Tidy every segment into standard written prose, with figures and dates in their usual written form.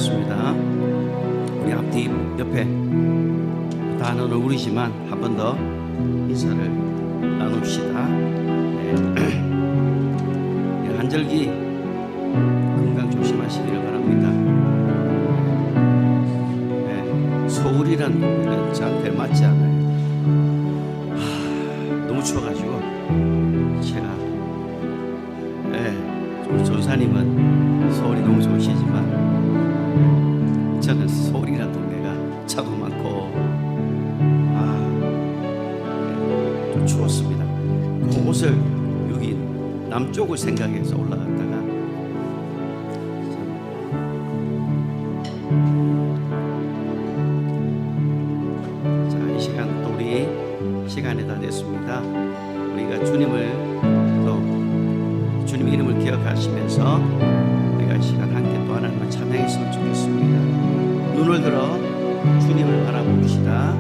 좋습니다. 우리 앞뒤 옆에 단어는 우리지만 한 번 더 인사를 나눕시다. 네. 한절기 건강 조심하시기를 바랍니다. 네. 서울이란 동네는 저한테 맞지 않아요. 너무 추워가지고 제가 우리 전사님은 서울이 너무 좋으시지만 저는 서울이란 동네가 차도 많고 좀 추웠습니다. 그 옷을 여기 남쪽을 생각해서 올라갔다가 자, 이 시간 또 우리 시간이 다 됐습니다. 우리가 주님의 이름을 기억하시면서 우리가 이 시간 함께 또 하나님을 찬양했으면 좋겠습니다. 눈을 들어 주님을 바라봅시다.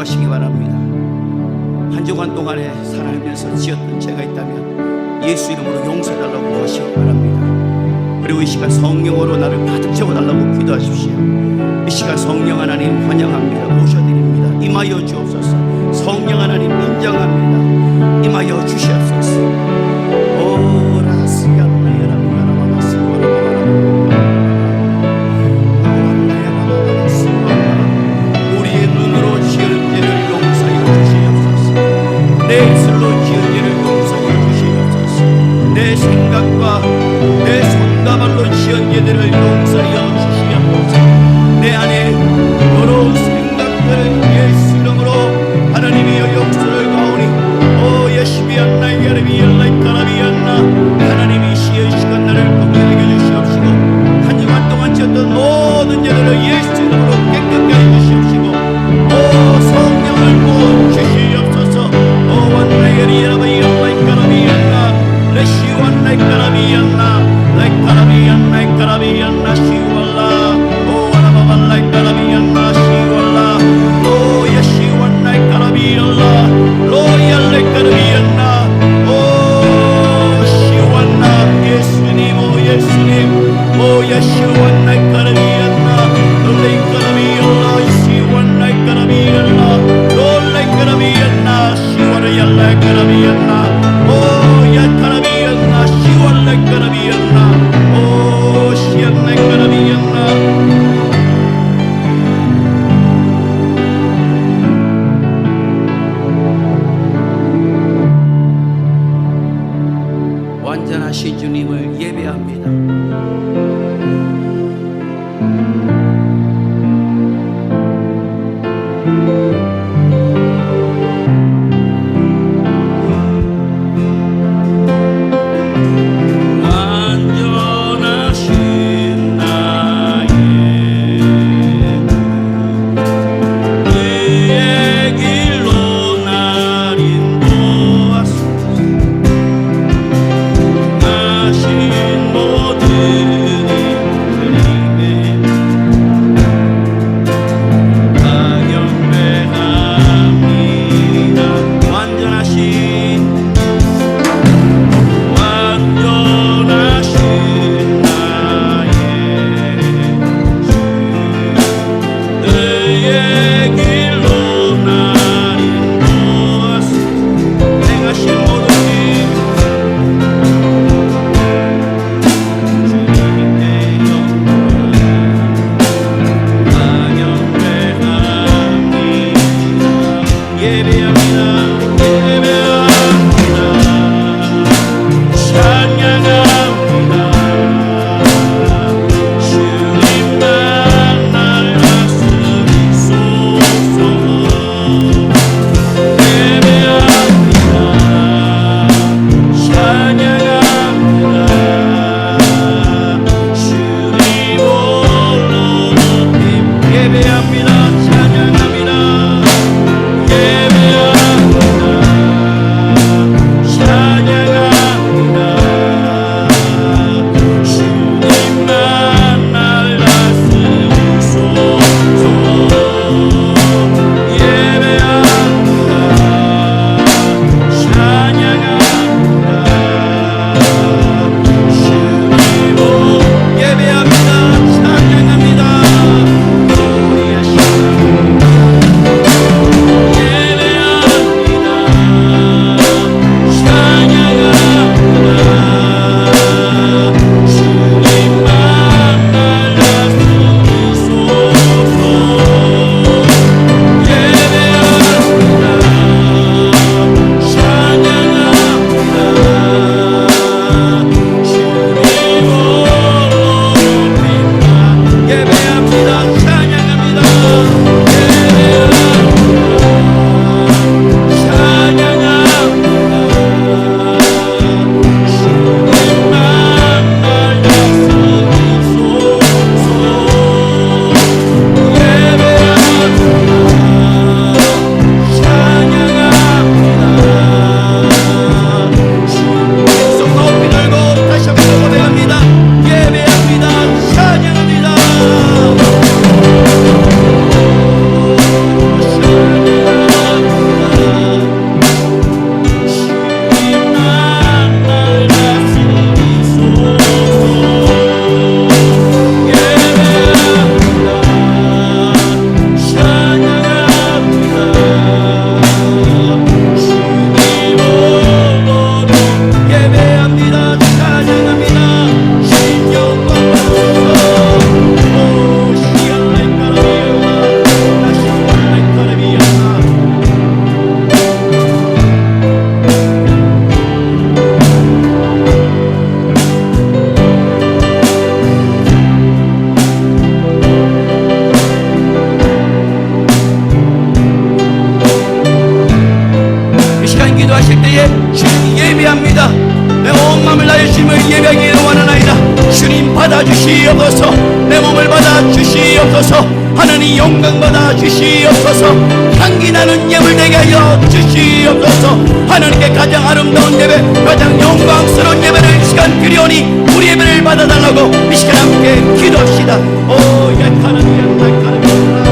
기도하시기 바랍니다. 한 주간 동안에 살아가면서 지었던 죄가 있다면 예수 이름으로 용서해달라고 하시기 바랍니다. 그리고 이 시간 성령으로 나를 가득 채워달라고 기도하십시오. 이 시간 성령 하나님 환영합니다. 모셔드립니다. 임하여 주옵소서. 성령 하나님 인정합니다. 임하여 주시옵소서. 우리의 눈으로 지은 죄를 용서하여 주시옵소서. 내 입술로 지은 죄를 용서하여 주시옵소서. 내 생각과 내 손과 발로 지은 죄들을 용서하여 주시옵소서. 내 안에 더러운 생각들을 예수 이름으로 하나님이여 용서를 가오니 오 예시비안나 예레비엘라이카라비안나 하나님이 시의 시간 나를 공유하게 주시옵시고 한 주간 동안 지었던 모든 죄들을 예수 이름으로 깨끗게 하여 주시옵시고 오 성령을 부어 주시옵소서. 오 완나예리엘라비엘라이카라비안나 레시완나이카라비안나 라이카라비안나 시왈라 오 와라바발라이카라비안나 시왈라 오 예시완나이카라비엘라 로얄라이카라비안나 오 시완나 예수님 오 예수님 오 예시완나이카라비안나 롤라이카라비엘라 시완나이카라비엘라 롤라이카라비안나 시와라얄라이카라비안나 오 야카라비안나 시왈라이카라비안나 오 시안나이카라비안나 완전하신 주님을 예배합니다. 완전하신 나의 의의 길로 날 인도하소서. 하신 받아 주시옵소서. 내 몸을 받아 주시옵소서. 하나님 영광 받아 주시옵소서. 향기 나는 예물 되게 하여 주시옵소서. 하나님께 가장 아름다운 예배, 가장 영광스러운 예배를 시간 드리오니 우리 예배를 받아달라고 이 시간 함께 기도합시다. 오 약하나님 약하나님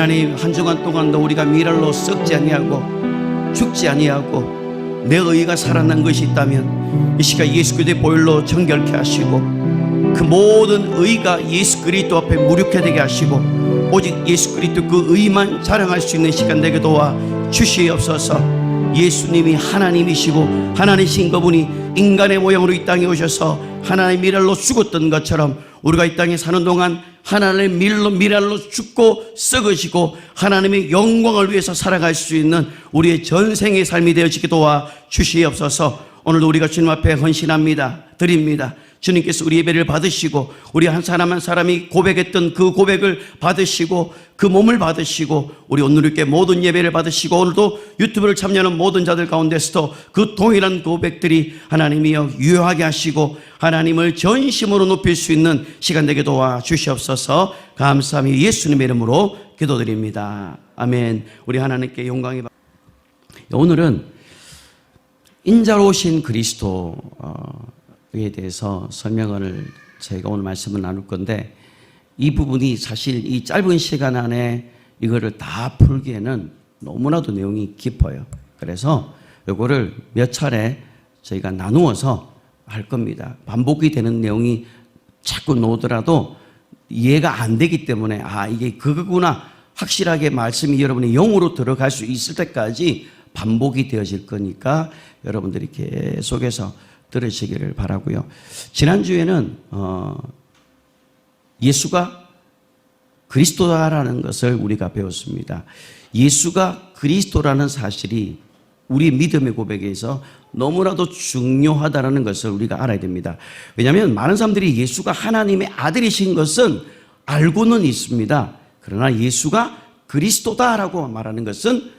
하나님, 한 주간 동안도 우리가 미랄로 썩지 아니하고 죽지 아니하고 내 의가 살아난 것이 있다면 이 시간 예수 그리스도의 보혈로 정결케 하시고 그 모든 의가 예수 그리스도 앞에 무력하게 되게 하시고 오직 예수 그리스도 그 의만 자랑할 수 있는 시간 되게 도와 주시옵소서. 예수님이 하나님이시고 하나님이신 그분이 인간의 모양으로 이 땅에 오셔서 하나님의 미랄로 죽었던 것처럼 우리가 이 땅에 사는 동안 하나님의 미랄로 죽고 썩으시고 하나님의 영광을 위해서 살아갈 수 있는 우리의 전생의 삶이 되어지게 도와 주시옵소서. 오늘도 우리가 주님 앞에 헌신합니다. 드립니다. 주님께서 우리 예배를 받으시고 우리 한 사람 한 사람이 고백했던 그 고백을 받으시고 그 몸을 받으시고 우리 오늘께 모든 예배를 받으시고 오늘도 유튜브를 참여하는 모든 자들 가운데서도 그 동일한 고백들이 하나님이여 유효하게 하시고 하나님을 전심으로 높일 수 있는 시간 되게 도와 주시옵소서. 감사하며 예수님의 이름으로 기도드립니다. 아멘. 우리 하나님께 영광이 받... 오늘은 인자로 오신 그리스도에 대해서 설명을 제가 오늘 말씀을 나눌 건데 이 부분이 사실 이 짧은 시간 안에 이거를 다 풀기에는 너무나도 내용이 깊어요. 그래서 이거를 몇 차례 저희가 나누어서 할 겁니다. 반복이 되는 내용이 자꾸 나오더라도 이해가 안 되기 때문에 이게 그거구나 확실하게 말씀이 여러분의 영으로 들어갈 수 있을 때까지 반복이 되어질 거니까 여러분들이 계속해서 들으시기를 바라고요. 지난주에는 예수가 그리스도라는 것을 우리가 배웠습니다. 예수가 그리스도라는 사실이 우리 믿음의 고백에서 너무나도 중요하다는 것을 우리가 알아야 됩니다. 왜냐하면 많은 사람들이 예수가 하나님의 아들이신 것은 알고는 있습니다. 그러나 예수가 그리스도다라고 말하는 것은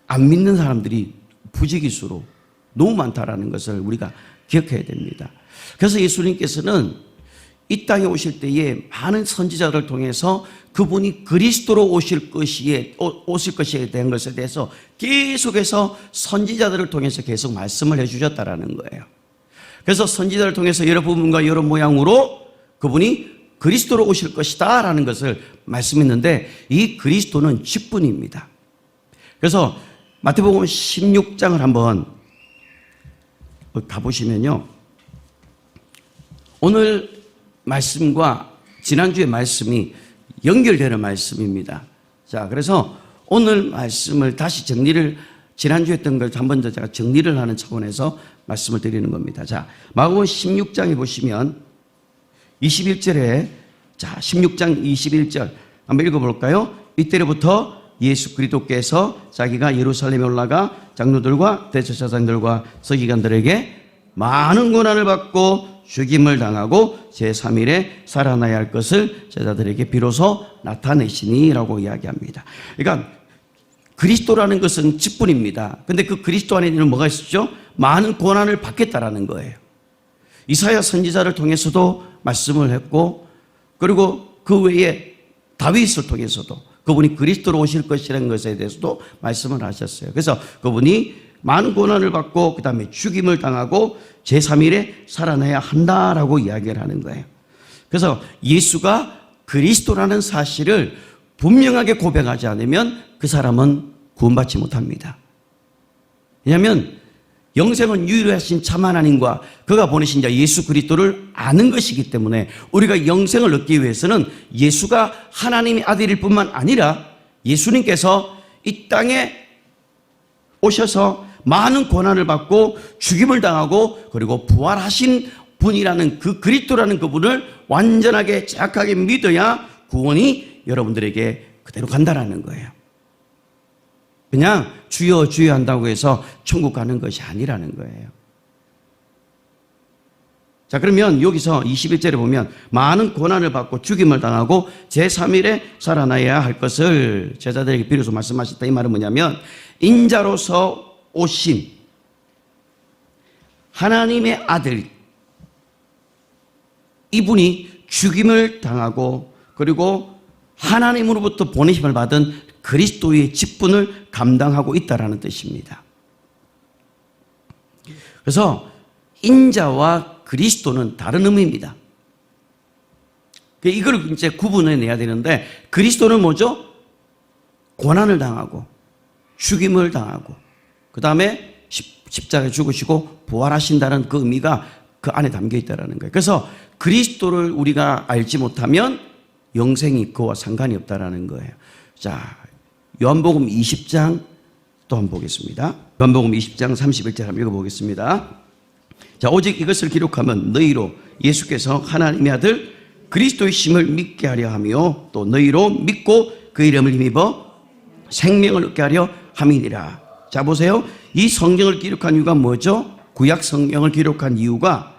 안 믿는 사람들이 부지기수로 너무 많다라는 것을 우리가 기억해야 됩니다. 그래서 예수님께서는 이 땅에 오실 때에 많은 선지자들을 통해서 그분이 그리스도로 오실 것이에 대한 것에 대해서 계속해서 선지자들을 통해서 계속 말씀을 해주셨다라는 거예요. 그래서 선지자를 통해서 여러 부분과 여러 모양으로 그분이 그리스도로 오실 것이다 라는 것을 말씀했는데 이 그리스도는 직분입니다. 그래서 마태복음 16장을 한번 가보시면요. 오늘 말씀과 지난주의 말씀이 연결되는 말씀입니다. 자, 그래서 오늘 말씀을 다시 지난주에 했던 걸 한 번 더 제가 정리를 하는 차원에서 말씀을 드리는 겁니다. 자, 마가복음 16장에 보시면 21절에 16장 21절 한번 읽어볼까요? 이때로부터 예수 그리스도께서 자기가 예루살렘에 올라가 장로들과 대제사장들과 서기관들에게 많은 고난을 받고 죽임을 당하고 제3일에 살아나야 할 것을 제자들에게 비로소 나타내시니라고 이야기합니다. 그러니까 그리스도라는 것은 직분입니다. 근데 그 그리스도 안에는 뭐가 있었죠? 많은 고난을 받겠다라는 거예요. 이사야 선지자를 통해서도 말씀을 했고 그리고 그 외에 다윗을 통해서도 그분이 그리스도로 오실 것이라는 것에 대해서도 말씀을 하셨어요. 그래서 그분이 많은 고난을 받고 그 다음에 죽임을 당하고 제3일에 살아나야 한다라고 이야기를 하는 거예요. 그래서 예수가 그리스도라는 사실을 분명하게 고백하지 않으면 그 사람은 구원받지 못합니다. 왜냐하면 영생은 유일하신 참 하나님과 그가 보내신 자 예수 그리스도를 아는 것이기 때문에 우리가 영생을 얻기 위해서는 예수가 하나님의 아들일 뿐만 아니라 예수님께서 이 땅에 오셔서 많은 고난을 받고 죽임을 당하고 그리고 부활하신 분이라는 그 그리스도라는 그분을 완전하게 정확하게 믿어야 구원이 여러분들에게 그대로 간다라는 거예요. 그냥 주여 주여 한다고 해서 천국 가는 것이 아니라는 거예요. 자, 그러면 여기서 21절에 보면 많은 고난을 받고 죽임을 당하고 제3일에 살아나야 할 것을 제자들에게 비로소 말씀하셨다. 이 말은 뭐냐면 인자로서 오신 하나님의 아들 이분이 죽임을 당하고 그리고 하나님으로부터 보내심을 받은 그리스도의 직분을 감당하고 있다라는 뜻입니다. 그래서 인자와 그리스도는 다른 의미입니다. 이걸 이제 구분해내야 되는데, 그리스도는 뭐죠? 고난을 당하고 죽임을 당하고 그 다음에 십자가에 죽으시고 부활하신다는 그 의미가 그 안에 담겨 있다는 거예요. 그래서 그리스도를 우리가 알지 못하면 영생이 그와 상관이 없다는 거예요. 자, 요한복음 20장 또 한번 보겠습니다. 요한복음 20장 31절 한번 읽어보겠습니다. 자, 오직 이것을 기록하면 너희로 예수께서 하나님의 아들 그리스도의 심을 믿게 하려 하며 또 너희로 믿고 그 이름을 힘입어 생명을 얻게 하려 함이니라. 자, 보세요. 이 성경을 기록한 이유가 뭐죠? 구약 성경을 기록한 이유가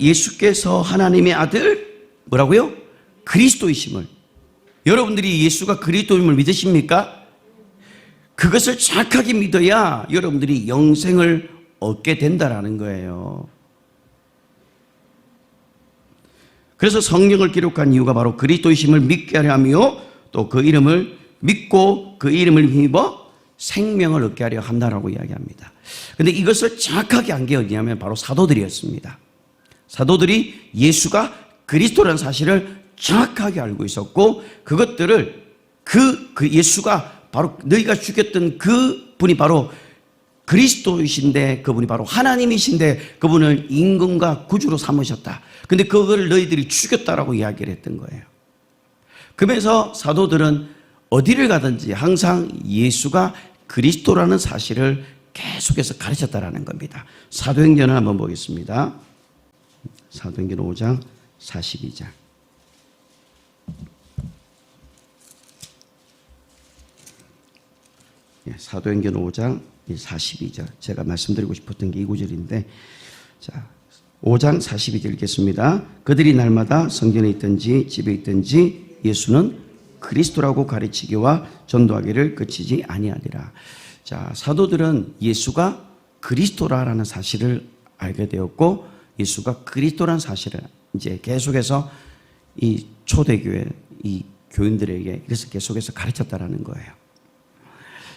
예수께서 하나님의 아들 뭐라고요? 그리스도이심을, 여러분들이 예수가 그리스도임을 믿으십니까? 그것을 정확하게 믿어야 여러분들이 영생을 얻게 된다라는 거예요. 그래서 성경을 기록한 이유가 바로 그리스도이심을 믿게 하려 하며 또 그 이름을 믿고 그 이름을 힘입어 생명을 얻게 하려 한다라고 이야기합니다. 그런데 이것을 정확하게 안 게 어디냐면 바로 사도들이었습니다. 사도들이 예수가 그리스도라는 사실을 정확하게 알고 있었고, 그것들을 그 예수가 바로 너희가 죽였던 그 분이 바로 그리스도이신데, 그분이 바로 하나님이신데 그분을 임금과 구주로 삼으셨다. 근데 그거를 너희들이 죽였다라고 이야기를 했던 거예요. 그러면서 사도들은 어디를 가든지 항상 예수가 그리스도라는 사실을 계속해서 가르쳤다라는 겁니다. 사도행전을 한번 보겠습니다. 사도행전 5장 42절. 사도행전 5장 42절. 제가 말씀드리고 싶었던 게 이 구절인데, 자, 5장 42절 읽겠습니다. 그들이 날마다 성전에 있든지 집에 있든지 예수는 그리스도라고 가르치기와 전도하기를 그치지 아니하리라. 자, 사도들은 예수가 그리스도라는 사실을 알게 되었고, 예수가 그리스도라는 사실을 이제 계속해서 이 초대교회 이 교인들에게 그래서 계속해서 가르쳤다라는 거예요.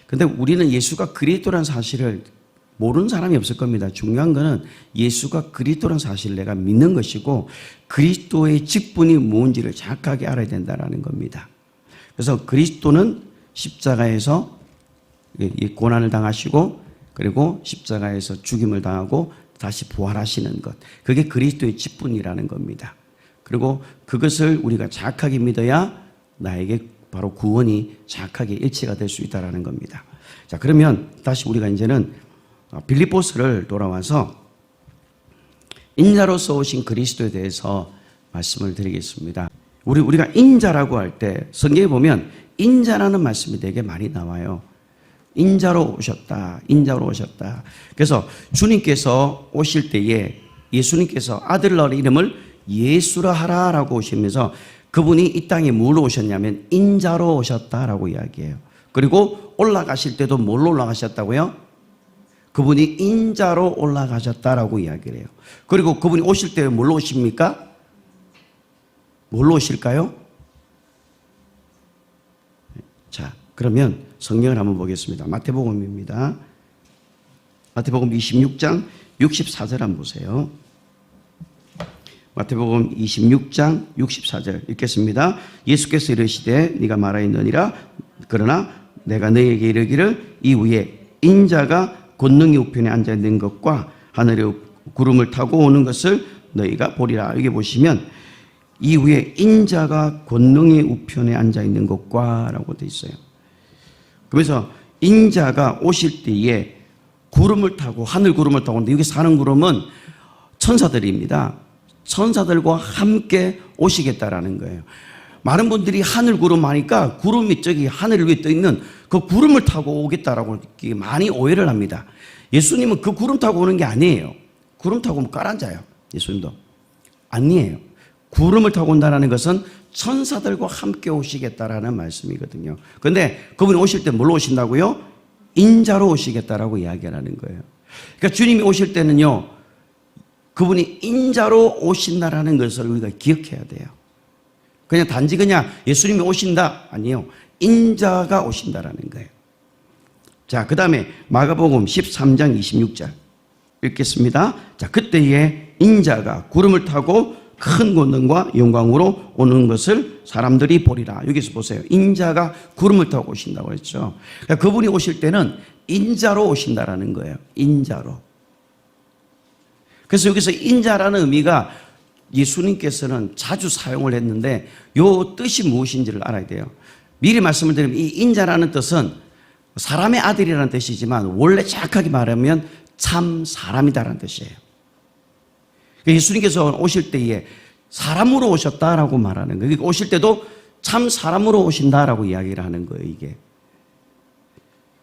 근데 우리는 예수가 그리스도라는 사실을 모르는 사람이 없을 겁니다. 중요한 거는 예수가 그리스도라는 사실을 내가 믿는 것이고, 그리스도의 직분이 뭔지를 정확하게 알아야 된다는 겁니다. 그래서 그리스도는 십자가에서 고난을 당하시고, 그리고 십자가에서 죽임을 당하고 다시 부활하시는 것, 그게 그리스도의 직분이라는 겁니다. 그리고 그것을 우리가 정확하게 믿어야 나에게 바로 구원이 정확하게 일치가 될 수 있다는 겁니다. 자, 그러면 다시 우리가 이제는 빌립보서를 돌아와서 인자로서 오신 그리스도에 대해서 말씀을 드리겠습니다. 우리가 인자라고 할 때 성경에 보면 인자라는 말씀이 되게 많이 나와요. 인자로 오셨다, 인자로 오셨다. 그래서 주님께서 오실 때에 예수님께서 아들 낳을 이름을 예수라 하라라고 오시면서 그분이 이 땅에 뭘로 오셨냐면 인자로 오셨다라고 이야기해요. 그리고 올라가실 때도 뭘로 올라가셨다고요? 그분이 인자로 올라가셨다라고 이야기를 해요. 그리고 그분이 오실 때 뭘로 오십니까? 뭘로 오실까요? 자, 그러면 성경을 한번 보겠습니다. 마태복음입니다. 마태복음 26장 64절 한번 보세요. 마태복음 26장 64절 읽겠습니다. 예수께서 이르시되 네가 말하였느니라. 그러나 내가 너희에게 이르기를 이후에 인자가 권능의 우편에 앉아 있는 것과 하늘의 구름을 타고 오는 것을 너희가 보리라. 여기 보시면 이후에 인자가 권능의 우편에 앉아 있는 것과 라고 되어 있어요. 그래서 인자가 오실 때에 구름을 타고, 하늘 구름을 타고 오는데, 여기 사는 구름은 천사들입니다. 천사들과 함께 오시겠다라는 거예요. 많은 분들이 하늘 구름 하니까 구름이 저기 하늘 위에 떠 있는 그 구름을 타고 오겠다라고 많이 오해를 합니다. 예수님은 그 구름 타고 오는 게 아니에요. 구름 타고 오면 깔아앉아요. 예수님도 아니에요. 구름을 타고 온다는 것은 천사들과 함께 오시겠다라는 말씀이거든요. 그런데 그분이 오실 때 뭘로 오신다고요? 인자로 오시겠다라고 이야기하는 거예요. 그러니까 주님이 오실 때는요, 그분이 인자로 오신다라는 것을 우리가 기억해야 돼요. 그냥 단지 그냥 예수님이 오신다, 아니요, 인자가 오신다라는 거예요. 자, 그 다음에 마가복음 13장 26절 읽겠습니다. 자, 그때에 인자가 구름을 타고 큰 권능과 영광으로 오는 것을 사람들이 보리라. 여기서 보세요. 인자가 구름을 타고 오신다고 했죠. 그러니까 그분이 오실 때는 인자로 오신다라는 거예요. 인자로. 그래서 여기서 인자라는 의미가 예수님께서는 자주 사용을 했는데 요 뜻이 무엇인지를 알아야 돼요. 미리 말씀을 드리면 이 인자라는 뜻은 사람의 아들이라는 뜻이지만 원래 정확하게 말하면 참 사람이다라는 뜻이에요. 예수님께서 오실 때에 사람으로 오셨다라고 말하는 거예요. 오실 때도 참 사람으로 오신다라고 이야기를 하는 거예요, 이게.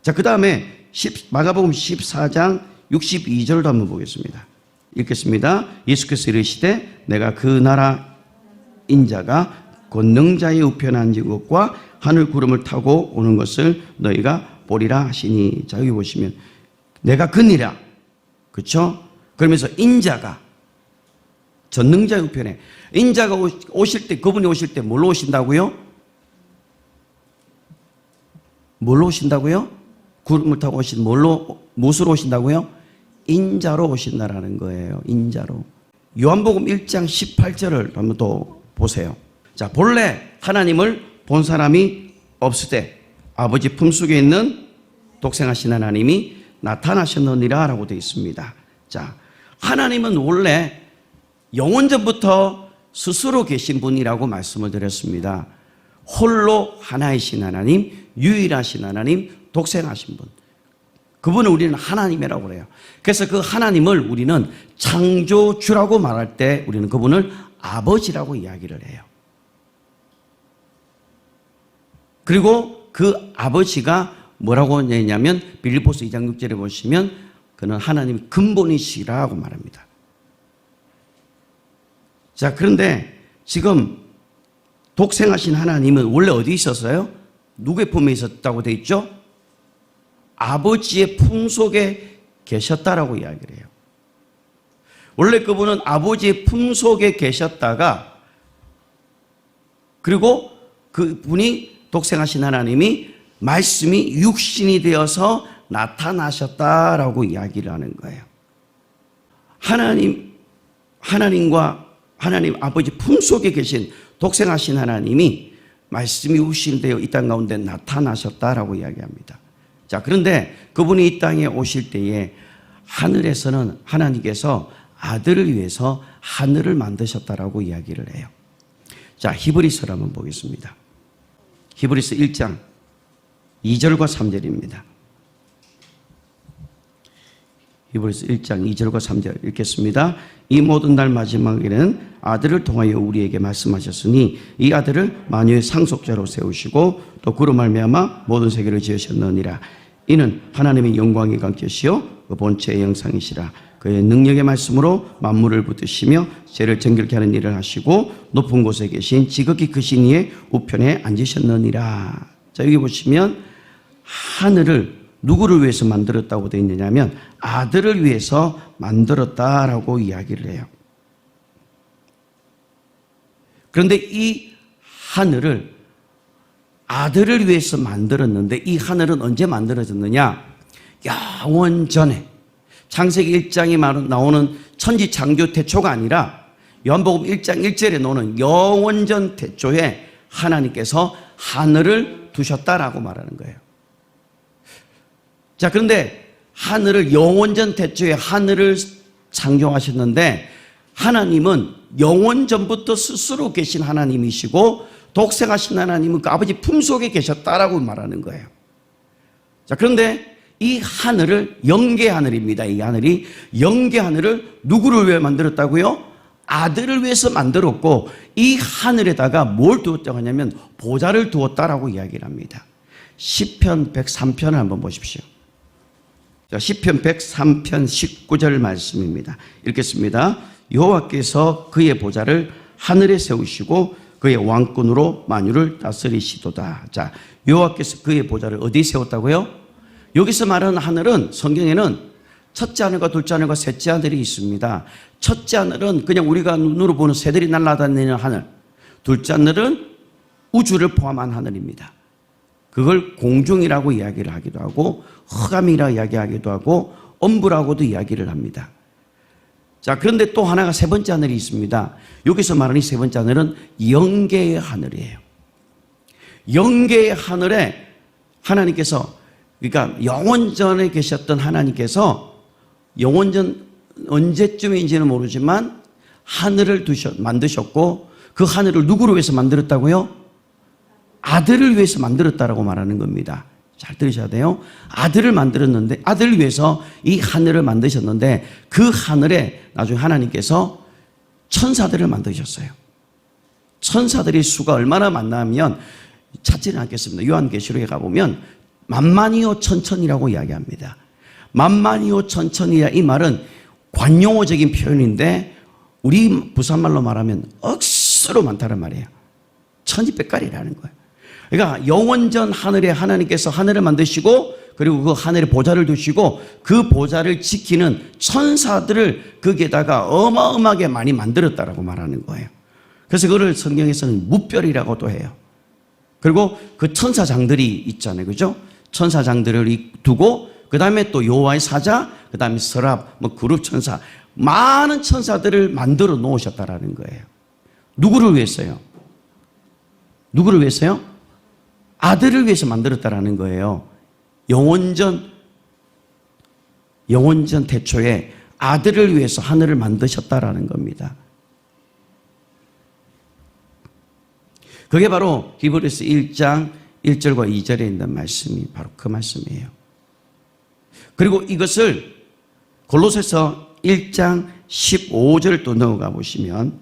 자, 그 다음에 마가복음 14장 62절도 한번 보겠습니다. 읽겠습니다. 예수께서 이르시되 내가 그 나라 인자가 권능자의 우편에 앉은 것과 하늘 구름을 타고 오는 것을 너희가 보리라 하시니. 자, 여기 보시면 내가 그니라. 그렇죠? 그러면서 인자가 전능자의 우편에, 인자가 오실 때, 그분이 오실 때 뭘로 오신다고요? 뭘로 오신다고요? 구름을 타고 오신 무엇으로 오신다고요? 인자로 오신다라는 거예요. 인자로. 요한복음 1장 18절을 한번 또 보세요. 자, 본래 하나님을 본 사람이 없을 때 아버지 품속에 있는 독생하신 하나님이 나타나셨느니라 라고 되어 있습니다. 자, 하나님은 원래 영원전부터 스스로 계신 분이라고 말씀을 드렸습니다. 홀로 하나이신 하나님, 유일하신 하나님, 독생하신 분. 그분을 우리는 하나님이라고 그래요. 그래서 그 하나님을 우리는 창조주라고 말할 때 우리는 그분을 아버지라고 이야기를 해요. 그리고 그 아버지가 뭐라고 했냐면 빌립보서 2장 6절에 보시면 그는 하나님 근본이시라고 말합니다. 자, 그런데 지금 독생하신 하나님은 원래 어디 있었어요? 누구의 품에 있었다고 되어 있죠? 아버지의 품 속에 계셨다라고 이야기를 해요. 원래 그분은 아버지의 품 속에 계셨다가 그리고 그분이 독생하신 하나님이 말씀이 육신이 되어서 나타나셨다라고 이야기를 하는 거예요. 하나님과 하나님 아버지 품 속에 계신 독생하신 하나님이 말씀이 육신이 되어 이 땅 가운데 나타나셨다라고 이야기합니다. 자, 그런데 그분이 이 땅에 오실 때에 하늘에서는 하나님께서 아들을 위해서 하늘을 만드셨다라고 이야기를 해요. 자, 히브리서를 한번 보겠습니다. 히브리서 1장 2절과 3절입니다. 히브리서 1장 2절과 3절 읽겠습니다. 이 모든 날 마지막에는 아들을 통하여 우리에게 말씀하셨으니 이 아들을 만유의 상속자로 세우시고 또 그로 말미암아 모든 세계를 지으셨느니라. 이는 하나님의 영광의 관계시요 그 본체의 형상이시라. 그의 능력의 말씀으로 만물을 붙드시며 죄를 정결케 하는 일을 하시고 높은 곳에 계신 지극히 크신 이의 우편에 앉으셨느니라. 자, 여기 보시면 하늘을 누구를 위해서 만들었다고 되어 있느냐면 아들을 위해서 만들었다라고 이야기를 해요. 그런데 이 하늘을 아들을 위해서 만들었는데 이 하늘은 언제 만들어졌느냐? 영원 전에 창세기 1장에 나오는 천지 창조 태초가 아니라 요한복음 1장 1절에 나오는 영원전 태초에 하나님께서 하늘을 두셨다라고 말하는 거예요. 자, 그런데 하늘을 영원전 태초에 하늘을 창조하셨는데 하나님은 영원전부터 스스로 계신 하나님이시고 독생하신 하나님은 그 아버지 품속에 계셨다라고 말하는 거예요. 자, 그런데 이 하늘을 영계 하늘입니다. 이 하늘이 영계 하늘을 누구를 위해 만들었다고요? 아들을 위해서 만들었고 이 하늘에다가 뭘 두었다고 하냐면 보좌를 두었다라고 이야기를 합니다. 시편 103편을 한번 보십시오. 자, 시편 103편 19절 말씀입니다. 읽겠습니다. 여호와께서 그의 보좌를 하늘에 세우시고 그의 왕권으로 만유를 다스리시도다. 자, 여호와께서 그의 보좌를 어디에 세웠다고요? 여기서 말하는 하늘은 성경에는 첫째 하늘과 둘째 하늘과 셋째 하늘이 있습니다. 첫째 하늘은 그냥 우리가 눈으로 보는 새들이 날아다니는 하늘. 둘째 하늘은 우주를 포함한 하늘입니다. 그걸 공중이라고 이야기를 하기도 하고 흑암이라 이야기하기도 하고 엄부라고도 이야기를 합니다. 자, 그런데 또 하나가 세 번째 하늘이 있습니다. 여기서 말하는 이 세 번째 하늘은 영계의 하늘이에요. 영계의 하늘에 하나님께서, 그러니까 영원전에 계셨던 하나님께서 영원전 언제쯤인지는 모르지만 하늘을 만드셨고, 그 하늘을 누구를 위해서 만들었다고요? 아들을 위해서 만들었다라고 말하는 겁니다. 잘 들으셔야 돼요. 아들을 만들었는데, 아들을 위해서 이 하늘을 만드셨는데, 그 하늘에 나중에 하나님께서 천사들을 만드셨어요. 천사들의 수가 얼마나 많냐면 찾지는 않겠습니다. 요한계시록에 가보면 만만이요 천천이라고 이야기합니다. 만만이요 천천이야, 이 말은 관용어적인 표현인데 우리 부산말로 말하면 억수로 많다는 말이에요. 천지백갈이라는 거예요. 그러니까 영원전 하늘에 하나님께서 하늘을 만드시고, 그리고 그 하늘에 보좌를 두시고, 그 보좌를 지키는 천사들을 거기에다가 어마어마하게 많이 만들었다라고 말하는 거예요. 그래서 그걸 성경에서는 무별이라고도 해요. 그리고 그 천사장들이 있잖아요, 그죠? 천사장들을 두고, 그 다음에 또 여호와의 사자, 그 다음에 서랍, 그룹 천사, 많은 천사들을 만들어 놓으셨다라는 거예요. 누구를 위해서요? 누구를 위해서요? 아들을 위해서 만들었다라는 거예요. 영원전 태초에 아들을 위해서 하늘을 만드셨다라는 겁니다. 그게 바로 히브리서 1장 1절과 2절에 있는 말씀이 바로 그 말씀이에요. 그리고 이것을 골로새서 1장 15절 또 넘어가 보시면,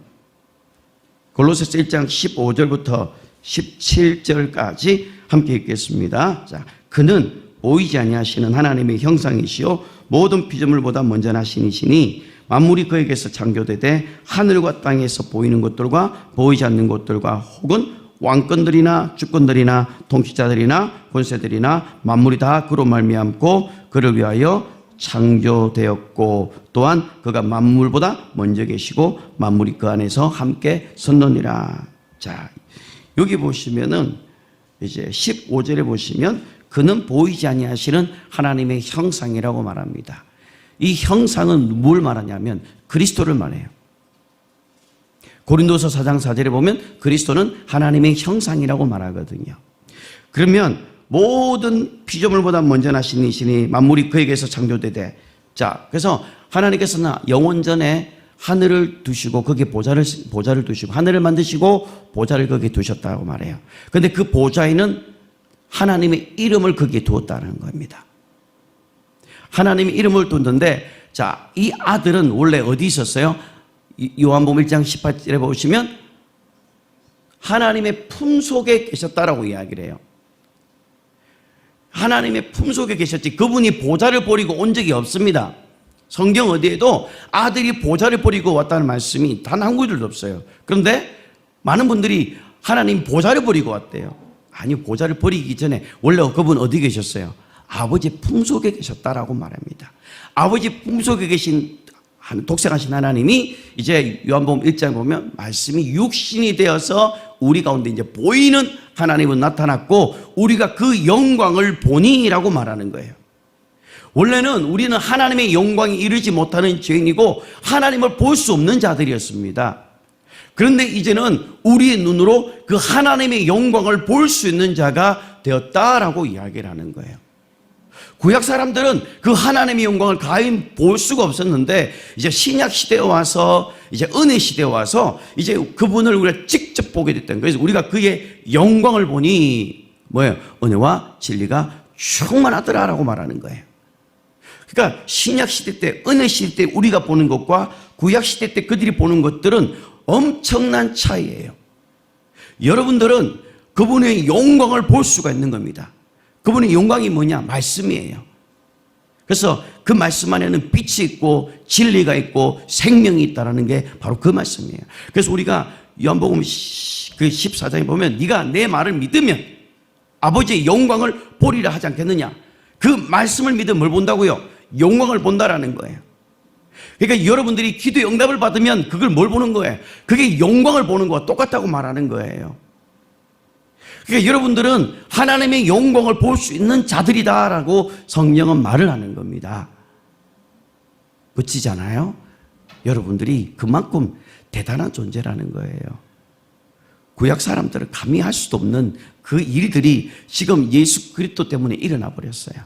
골로새서 1장 15절부터 17절까지 함께 읽겠습니다. 자, 그는 보이지 아니하시는 하나님의 형상이시요 모든 피조물보다 먼저 나신 이시니 만물이 그에게서 창조되되 하늘과 땅에서 보이는 것들과 보이지 않는 것들과 혹은 왕권들이나 주권들이나 통치자들이나 권세들이나 만물이 다 그로 말미암고 그를 위하여 창조되었고, 또한 그가 만물보다 먼저 계시고 만물이 그 안에서 함께 섰느니라. 자, 여기 보시면은 이제 15절에 보시면 그는 보이지 아니하시는 하나님의 형상이라고 말합니다. 이 형상은 뭘 말하냐면 그리스도를 말해요. 고린도서 4장 4절에 보면 그리스도는 하나님의 형상이라고 말하거든요. 그러면 모든 피조물보다 먼저 나신 이시니 만물이 그에게서 창조되되, 자, 그래서 하나님께서는 영원전에 하늘을 두시고 거기에 보좌를 두시고 하늘을 만드시고 보좌를 거기에 두셨다고 말해요. 그런데 그 보좌에는 하나님의 이름을 거기에 두었다는 겁니다. 하나님의 이름을 뒀는데, 자, 이 아들은 원래 어디 있었어요? 요한복음 1장 18절에 보시면 하나님의 품속에 계셨다라고 이야기를 해요. 하나님의 품속에 계셨지 그분이 보좌를 버리고 온 적이 없습니다. 성경 어디에도 아들이 보좌를 버리고 왔다는 말씀이 단 한 구절도 없어요. 그런데 많은 분들이 하나님 보좌를 버리고 왔대요. 아니, 보좌를 버리기 전에 원래 그분 어디 계셨어요? 아버지 품속에 계셨다라고 말합니다. 아버지 품속에 계신 독생하신 하나님이 이제 요한복음 1장에 보면 말씀이 육신이 되어서 우리 가운데 이제 보이는 하나님은 나타났고 우리가 그 영광을 보니라고 말하는 거예요. 원래는 우리는 하나님의 영광에 이르지 못하는 죄인이고 하나님을 볼 수 없는 자들이었습니다. 그런데 이제는 우리의 눈으로 그 하나님의 영광을 볼 수 있는 자가 되었다라고 이야기를 하는 거예요. 구약 사람들은 그 하나님의 영광을 가히 볼 수가 없었는데 이제 신약 시대에 와서 이제 은혜 시대에 와서 이제 그분을 우리가 직접 보게 됐던 거예요. 그래서 우리가 그의 영광을 보니 뭐예요? 은혜와 진리가 충만하더라라고 말하는 거예요. 그러니까 신약 시대 때, 은혜 시대 때 우리가 보는 것과 구약 시대 때 그들이 보는 것들은 엄청난 차이예요. 여러분들은 그분의 영광을 볼 수가 있는 겁니다. 그분의 영광이 뭐냐? 말씀이에요. 그래서 그 말씀 안에는 빛이 있고 진리가 있고 생명이 있다는 게 바로 그 말씀이에요. 그래서 우리가 요한복음 그 14장에 보면 네가 내 말을 믿으면 아버지의 영광을 보리라 하지 않겠느냐? 그 말씀을 믿으면 뭘 본다고요? 영광을 본다라는 거예요. 그러니까 여러분들이 기도의 응답을 받으면 그걸 뭘 보는 거예요? 그게 영광을 보는 거와 똑같다고 말하는 거예요. 그러니까 여러분들은 하나님의 영광을 볼 수 있는 자들이다라고 성경은 말을 하는 겁니다. 멋지잖아요? 여러분들이 그만큼 대단한 존재라는 거예요. 구약 사람들은 감히 할 수도 없는 그 일들이 지금 예수 그리스도 때문에 일어나 버렸어요.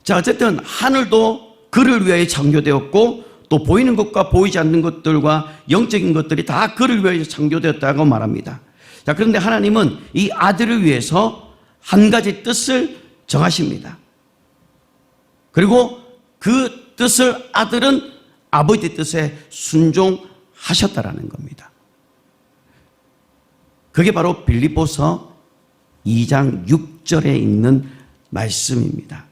자, 어쨌든 하늘도 그를 위하여 창조되었고 또 보이는 것과 보이지 않는 것들과 영적인 것들이 다 그를 위하여 창조되었다고 말합니다. 자, 그런데 하나님은 이 아들을 위해서 한 가지 뜻을 정하십니다. 그리고 그 뜻을 아들은 아버지 뜻에 순종하셨다라는 겁니다. 그게 바로 빌립보서 2장 6절에 있는 말씀입니다.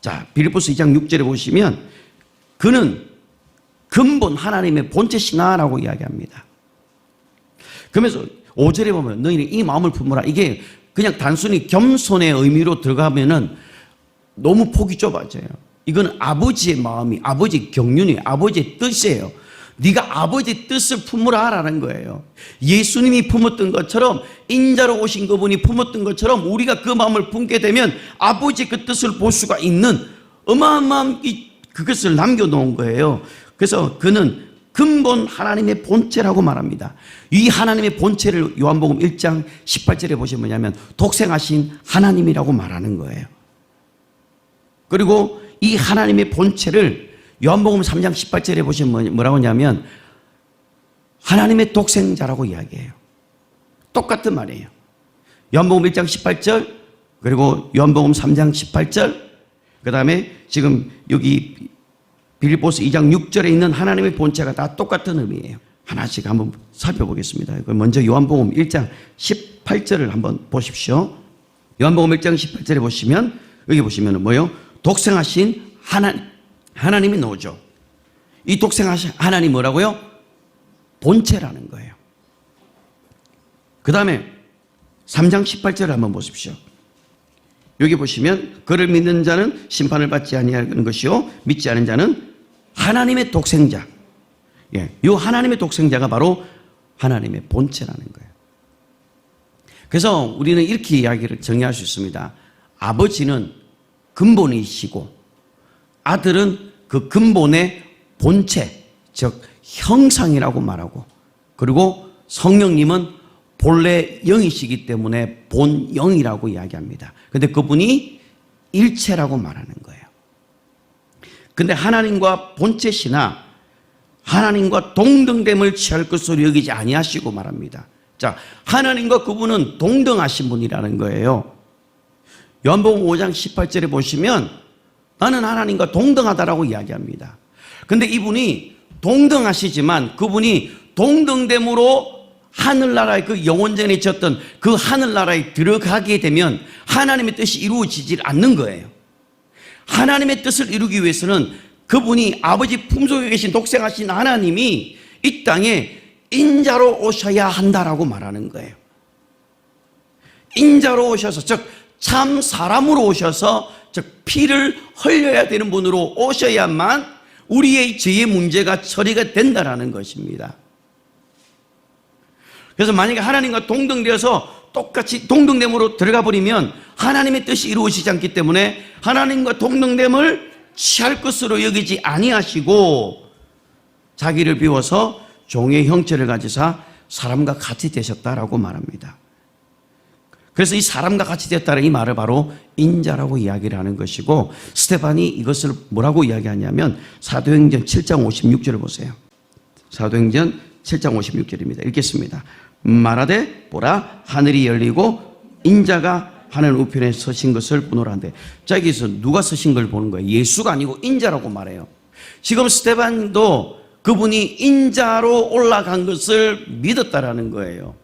자, 빌립보서 2장 6절에 보시면 그는 근본 하나님의 본체시나라고 이야기합니다. 그러면서 5절에 보면 너희는 이 마음을 품으라. 이게 그냥 단순히 겸손의 의미로 들어가면은 너무 폭이 좁아져요. 이건 아버지의 마음이, 아버지 경륜이, 아버지의 뜻이에요. 네가 아버지 뜻을 품으라라는 거예요. 예수님이 품었던 것처럼, 인자로 오신 그분이 품었던 것처럼 우리가 그 마음을 품게 되면 아버지 그 뜻을 볼 수가 있는 어마어마한 그것을 남겨놓은 거예요. 그래서 그는 근본 하나님의 본체라고 말합니다. 이 하나님의 본체를 요한복음 1장 18절에 보시면 뭐냐면 독생하신 하나님이라고 말하는 거예요. 그리고 이 하나님의 본체를 요한복음 3장 18절에 보시면 뭐라고 하냐면 하나님의 독생자라고 이야기해요. 똑같은 말이에요. 요한복음 1장 18절 그리고 요한복음 3장 18절 그 다음에 지금 여기 빌립보서 2장 6절에 있는 하나님의 본체가 다 똑같은 의미예요. 하나씩 한번 살펴보겠습니다. 먼저 요한복음 1장 18절을 한번 보십시오. 요한복음 1장 18절에 보시면 여기 보시면 뭐예요? 독생하신 하나님이 나오죠. 이 독생하신 하나님 뭐라고요? 본체라는 거예요. 그 다음에 3장 18절을 한번 보십시오. 여기 보시면 그를 믿는 자는 심판을 받지 아니하는 것이요 믿지 않은 자는 하나님의 독생자. 예, 이 하나님의 독생자가 바로 하나님의 본체라는 거예요. 그래서 우리는 이렇게 이야기를 정의할 수 있습니다. 아버지는 근본이시고 아들은 그 근본의 본체, 즉 형상이라고 말하고, 그리고 성령님은 본래 영이시기 때문에 본영이라고 이야기합니다. 그런데 그분이 일체라고 말하는 거예요. 근데 하나님과 본체시나 하나님과 동등됨을 취할 것으로 여기지 아니하시고 말합니다. 자, 하나님과 그분은 동등하신 분이라는 거예요. 요한복음 5장 18절에 보시면 나는 하나님과 동등하다라고 이야기합니다. 근데 이분이 동등하시지만 그분이 동등됨으로 하늘나라의 그 영원전에 있었던 그 하늘나라에 들어가게 되면 하나님의 뜻이 이루어지지 않는 거예요. 하나님의 뜻을 이루기 위해서는 그분이 아버지 품속에 계신 독생하신 하나님이 이 땅에 인자로 오셔야 한다라고 말하는 거예요. 인자로 오셔서, 즉 참 사람으로 오셔서, 즉 피를 흘려야 되는 분으로 오셔야만 우리의 죄의 문제가 처리가 된다라는 것입니다. 그래서 만약에 하나님과 동등되어서 똑같이 동등됨으로 들어가 버리면 하나님의 뜻이 이루어지지 않기 때문에 하나님과 동등됨을 취할 것으로 여기지 아니하시고 자기를 비워서 종의 형체를 가지사 사람과 같이 되셨다라고 말합니다. 그래서 이 사람과 같이 되었다는 이 말을 바로 인자라고 이야기를 하는 것이고, 스데반이 이것을 뭐라고 이야기하냐면 사도행전 7장 56절을 보세요. 사도행전 7장 56절입니다. 읽겠습니다. 말하되 보라 하늘이 열리고 인자가 하늘 우편에 서신 것을 보노라는데, 자, 여기서 누가 서신 걸 보는 거예요? 예수가 아니고 인자라고 말해요. 지금 스데반도 그분이 인자로 올라간 것을 믿었다라는 거예요.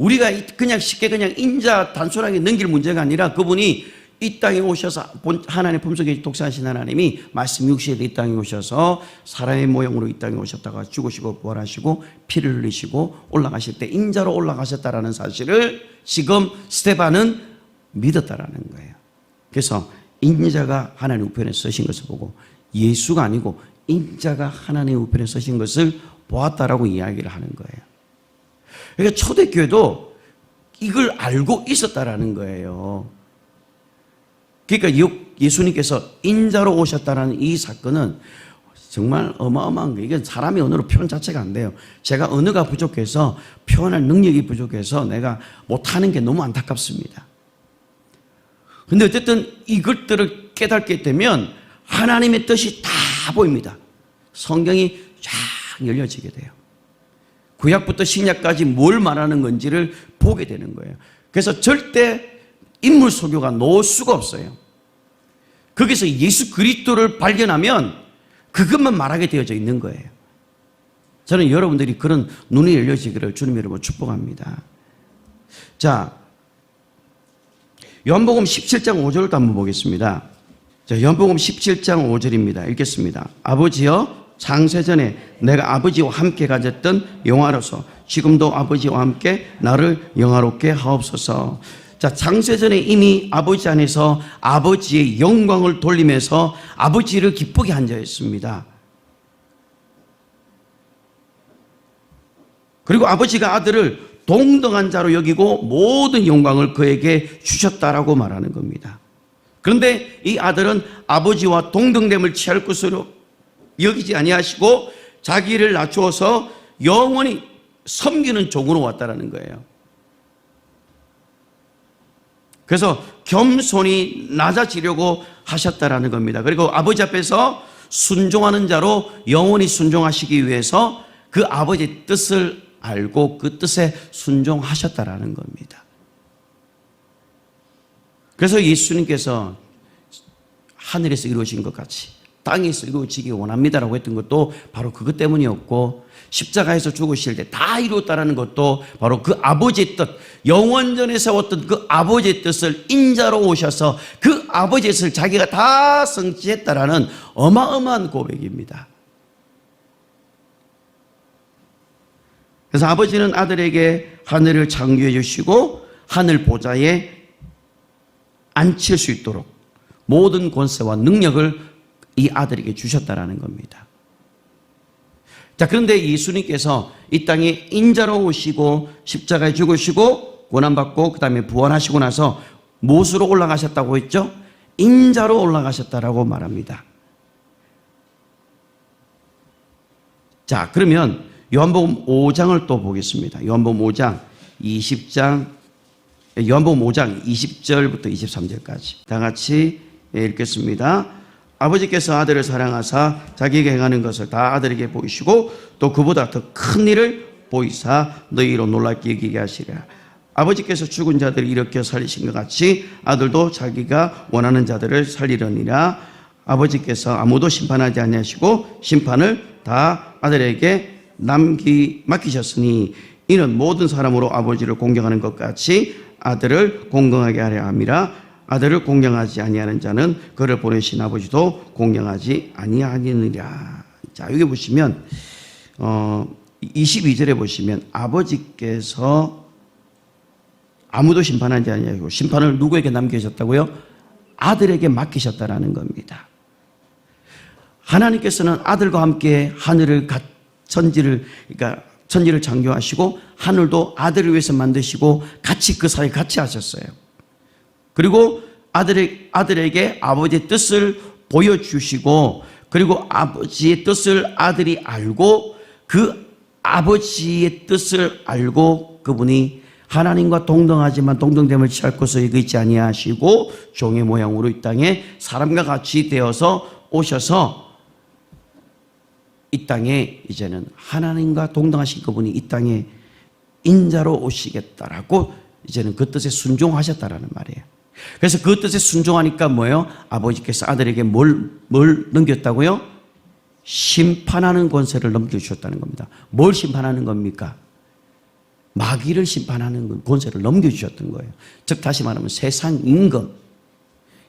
우리가 그냥 쉽게 그냥 인자 단순하게 넘길 문제가 아니라 그분이 이 땅에 오셔서 하나님의 품속에 독생하신 하나님이 말씀 육신에 이 땅에 오셔서 사람의 모형으로 이 땅에 오셨다가 죽으시고 부활하시고 피를 흘리시고 올라가실 때 인자로 올라가셨다라는 사실을 지금 스데반은 믿었다라는 거예요. 그래서 인자가 하나님 우편에 서신 것을 보고 예수가 아니고 인자가 하나님 우편에 서신 것을 보았다라고 이야기를 하는 거예요. 그러니까 초대교회도 이걸 알고 있었다라는 거예요. 그러니까 예수님께서 인자로 오셨다는 이 사건은 정말 어마어마한 거예요. 이게 사람이 언어로 표현 자체가 안 돼요. 제가 언어가 부족해서 표현할 능력이 부족해서 내가 못하는 게 너무 안타깝습니다. 근데 어쨌든 이것들을 깨닫게 되면 하나님의 뜻이 다 보입니다. 성경이 쫙 열려지게 돼요. 구약부터 신약까지 뭘 말하는 건지를 보게 되는 거예요. 그래서 절대 인물 소교가 놓을 수가 없어요. 거기서 예수 그리스도를 발견하면 그것만 말하게 되어져 있는 거예요. 저는 여러분들이 그런 눈이 열려지기를 주님 이름으로 축복합니다. 자, 요한복음 17장 5절도 한번 보겠습니다. 자, 요한복음 17장 5절입니다. 읽겠습니다. 아버지여, 창세전에 내가 아버지와 함께 가졌던 영화로서 지금도 아버지와 함께 나를 영화롭게 하옵소서. 자, 창세전에 이미 아버지 안에서 아버지의 영광을 돌리면서 아버지를 기쁘게 한 자였습니다. 그리고 아버지가 아들을 동등한 자로 여기고 모든 영광을 그에게 주셨다라고 말하는 겁니다. 그런데 이 아들은 아버지와 동등됨을 취할 것으로 여기지 아니하시고 자기를 낮추어서 영원히 섬기는 종으로 왔다라는 거예요. 그래서 겸손히 낮아지려고 하셨다라는 겁니다. 그리고 아버지 앞에서 순종하는 자로 영원히 순종하시기 위해서 그 아버지의 뜻을 알고 그 뜻에 순종하셨다라는 겁니다. 그래서 예수님께서 하늘에서 이루어진 것 같이 땅에서 이루어지기 원합니다라고 했던 것도 바로 그것 때문이었고, 십자가에서 죽으실 때 다 이루었다라는 것도 바로 그 아버지의 뜻, 영원전에 세웠던 그 아버지의 뜻을 인자로 오셔서 그 아버지의 뜻을 자기가 다 성취했다라는 어마어마한 고백입니다. 그래서 아버지는 아들에게 하늘을 창조해 주시고 하늘 보좌에 앉힐 수 있도록 모든 권세와 능력을 이 아들에게 주셨다라는 겁니다. 자, 그런데 예수님께서 이 땅에 인자로 오시고 십자가에 죽으시고 고난받고 그 다음에 부활하시고 나서 무엇으로 올라가셨다고 했죠? 인자로 올라가셨다라고 말합니다. 자, 그러면 요한복음 5장을 또 보겠습니다. 요한복음 5장 20절부터 23절까지 다 같이 읽겠습니다. 아버지께서 아들을 사랑하사 자기에게 행하는 것을 다 아들에게 보이시고 또 그보다 더 큰 일을 보이사 너희로 놀랍게 여기게 하시리라. 아버지께서 죽은 자들을 일으켜 살리신 것 같이 아들도 자기가 원하는 자들을 살리려니라. 아버지께서 아무도 심판하지 아니하시고 심판을 다 아들에게 맡기셨으니 이는 모든 사람으로 아버지를 공경하는 것 같이 아들을 공경하게 하려 함이라. 아들을 공경하지 아니하는 자는 그를 보내신 아버지도 공경하지 아니하느니라. 자, 여기 보시면 22절에 보시면 아버지께서 아무도 심판하지 아니하고 심판을 누구에게 남기셨다고요? 아들에게 맡기셨다라는 겁니다. 하나님께서는 아들과 함께 하늘을 천지를 창조하시고 하늘도 아들을 위해서 만드시고 같이 그 사이에 같이 하셨어요. 그리고 아들에게 아버지의 뜻을 보여주시고 그리고 아버지의 뜻을 아들이 알고 그 아버지의 뜻을 알고 그분이 하나님과 동등하지만 동등됨을 취할 것을 여기지 아니하시고 종의 모양으로 이 땅에 사람과 같이 되어서 오셔서 이 땅에 이제는 하나님과 동등하신 그분이 이 땅에 인자로 오시겠다라고 이제는 그 뜻에 순종하셨다라는 말이에요. 그래서 그 뜻에 순종하니까 뭐예요? 아버지께서 아들에게 뭘 넘겼다고요? 심판하는 권세를 넘겨주셨다는 겁니다. 뭘 심판하는 겁니까? 마귀를 심판하는 권세를 넘겨주셨던 거예요. 즉 다시 말하면 세상 임금,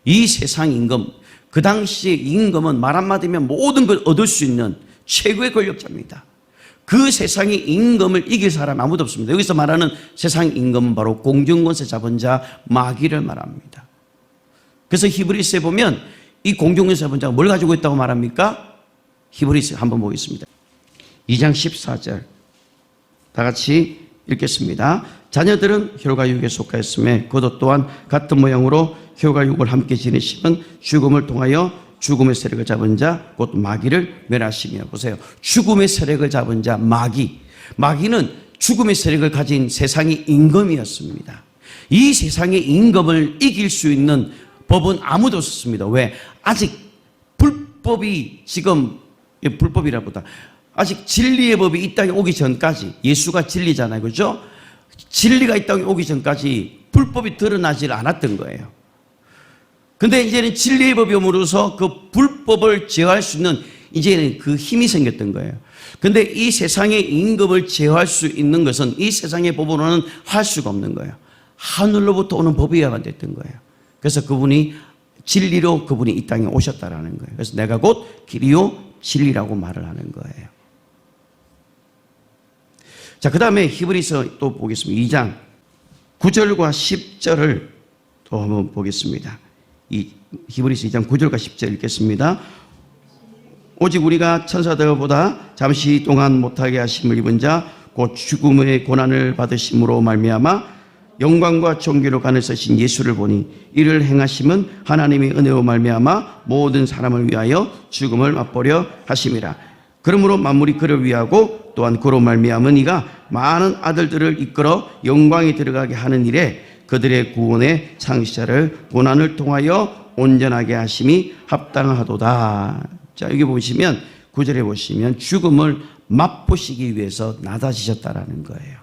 이 세상 임금, 그 당시의 임금은 말 한마디면 모든 걸 얻을 수 있는 최고의 권력자입니다. 그 세상의 임금을 이길 사람 아무도 없습니다. 여기서 말하는 세상 임금은 바로 공중권세 잡은 자 마귀를 말합니다. 그래서 히브리서에 보면 이 공중권세 잡은 자가 뭘 가지고 있다고 말합니까? 히브리서 한번 보겠습니다. 2장 14절 다 같이 읽겠습니다. 자녀들은 혈과 육에 속하였음에 그도 또한 같은 모양으로 혈과 육을 함께 지니시면 죽음을 통하여 죽음의 세력을 잡은 자 곧 마귀를 멸하시며. 보세요. 죽음의 세력을 잡은 자 마귀는 죽음의 세력을 가진 세상의 임금이었습니다. 이 세상의 임금을 이길 수 있는 법은 아무도 없었습니다. 왜? 아직 불법이 불법이라보다 아직 진리의 법이 이 땅에 오기 전까지, 예수가 진리잖아요. 그렇죠? 진리가 이 땅에 오기 전까지 불법이 드러나질 않았던 거예요. 근데 이제는 진리의 법이 오므로서 그 불법을 제어할 수 있는 이제는 그 힘이 생겼던 거예요. 근데 이 세상의 임금을 제어할 수 있는 것은 이 세상의 법으로는 할 수가 없는 거예요. 하늘로부터 오는 법이어야만 됐던 거예요. 그래서 그분이 진리로 그분이 이 땅에 오셨다라는 거예요. 그래서 내가 곧 길이요 진리라고 말을 하는 거예요. 자, 그 다음에 히브리서 또 보겠습니다. 2장 9절과 10절을 또 한번 보겠습니다. 이 히브리서 2장 9절과 10절 읽겠습니다. 오직 우리가 천사들보다 잠시 동안 못하게 하심을 입은 자 곧 죽음의 고난을 받으심으로 말미암아 영광과 존귀로 가는 쓰신 예수를 보니 이를 행하심은 하나님의 은혜로 말미암아 모든 사람을 위하여 죽음을 맛보려 하심이라. 그러므로 만물이 그를 위하고 또한 그로 말미암은 이가 많은 아들들을 이끌어 영광에 들어가게 하는 일에 그들의 구원의 창시자를 고난을 통하여 온전하게 하심이 합당하도다. 자, 여기 보시면 9절에 보시면 죽음을 맛보시기 위해서 낮아지셨다라는 거예요.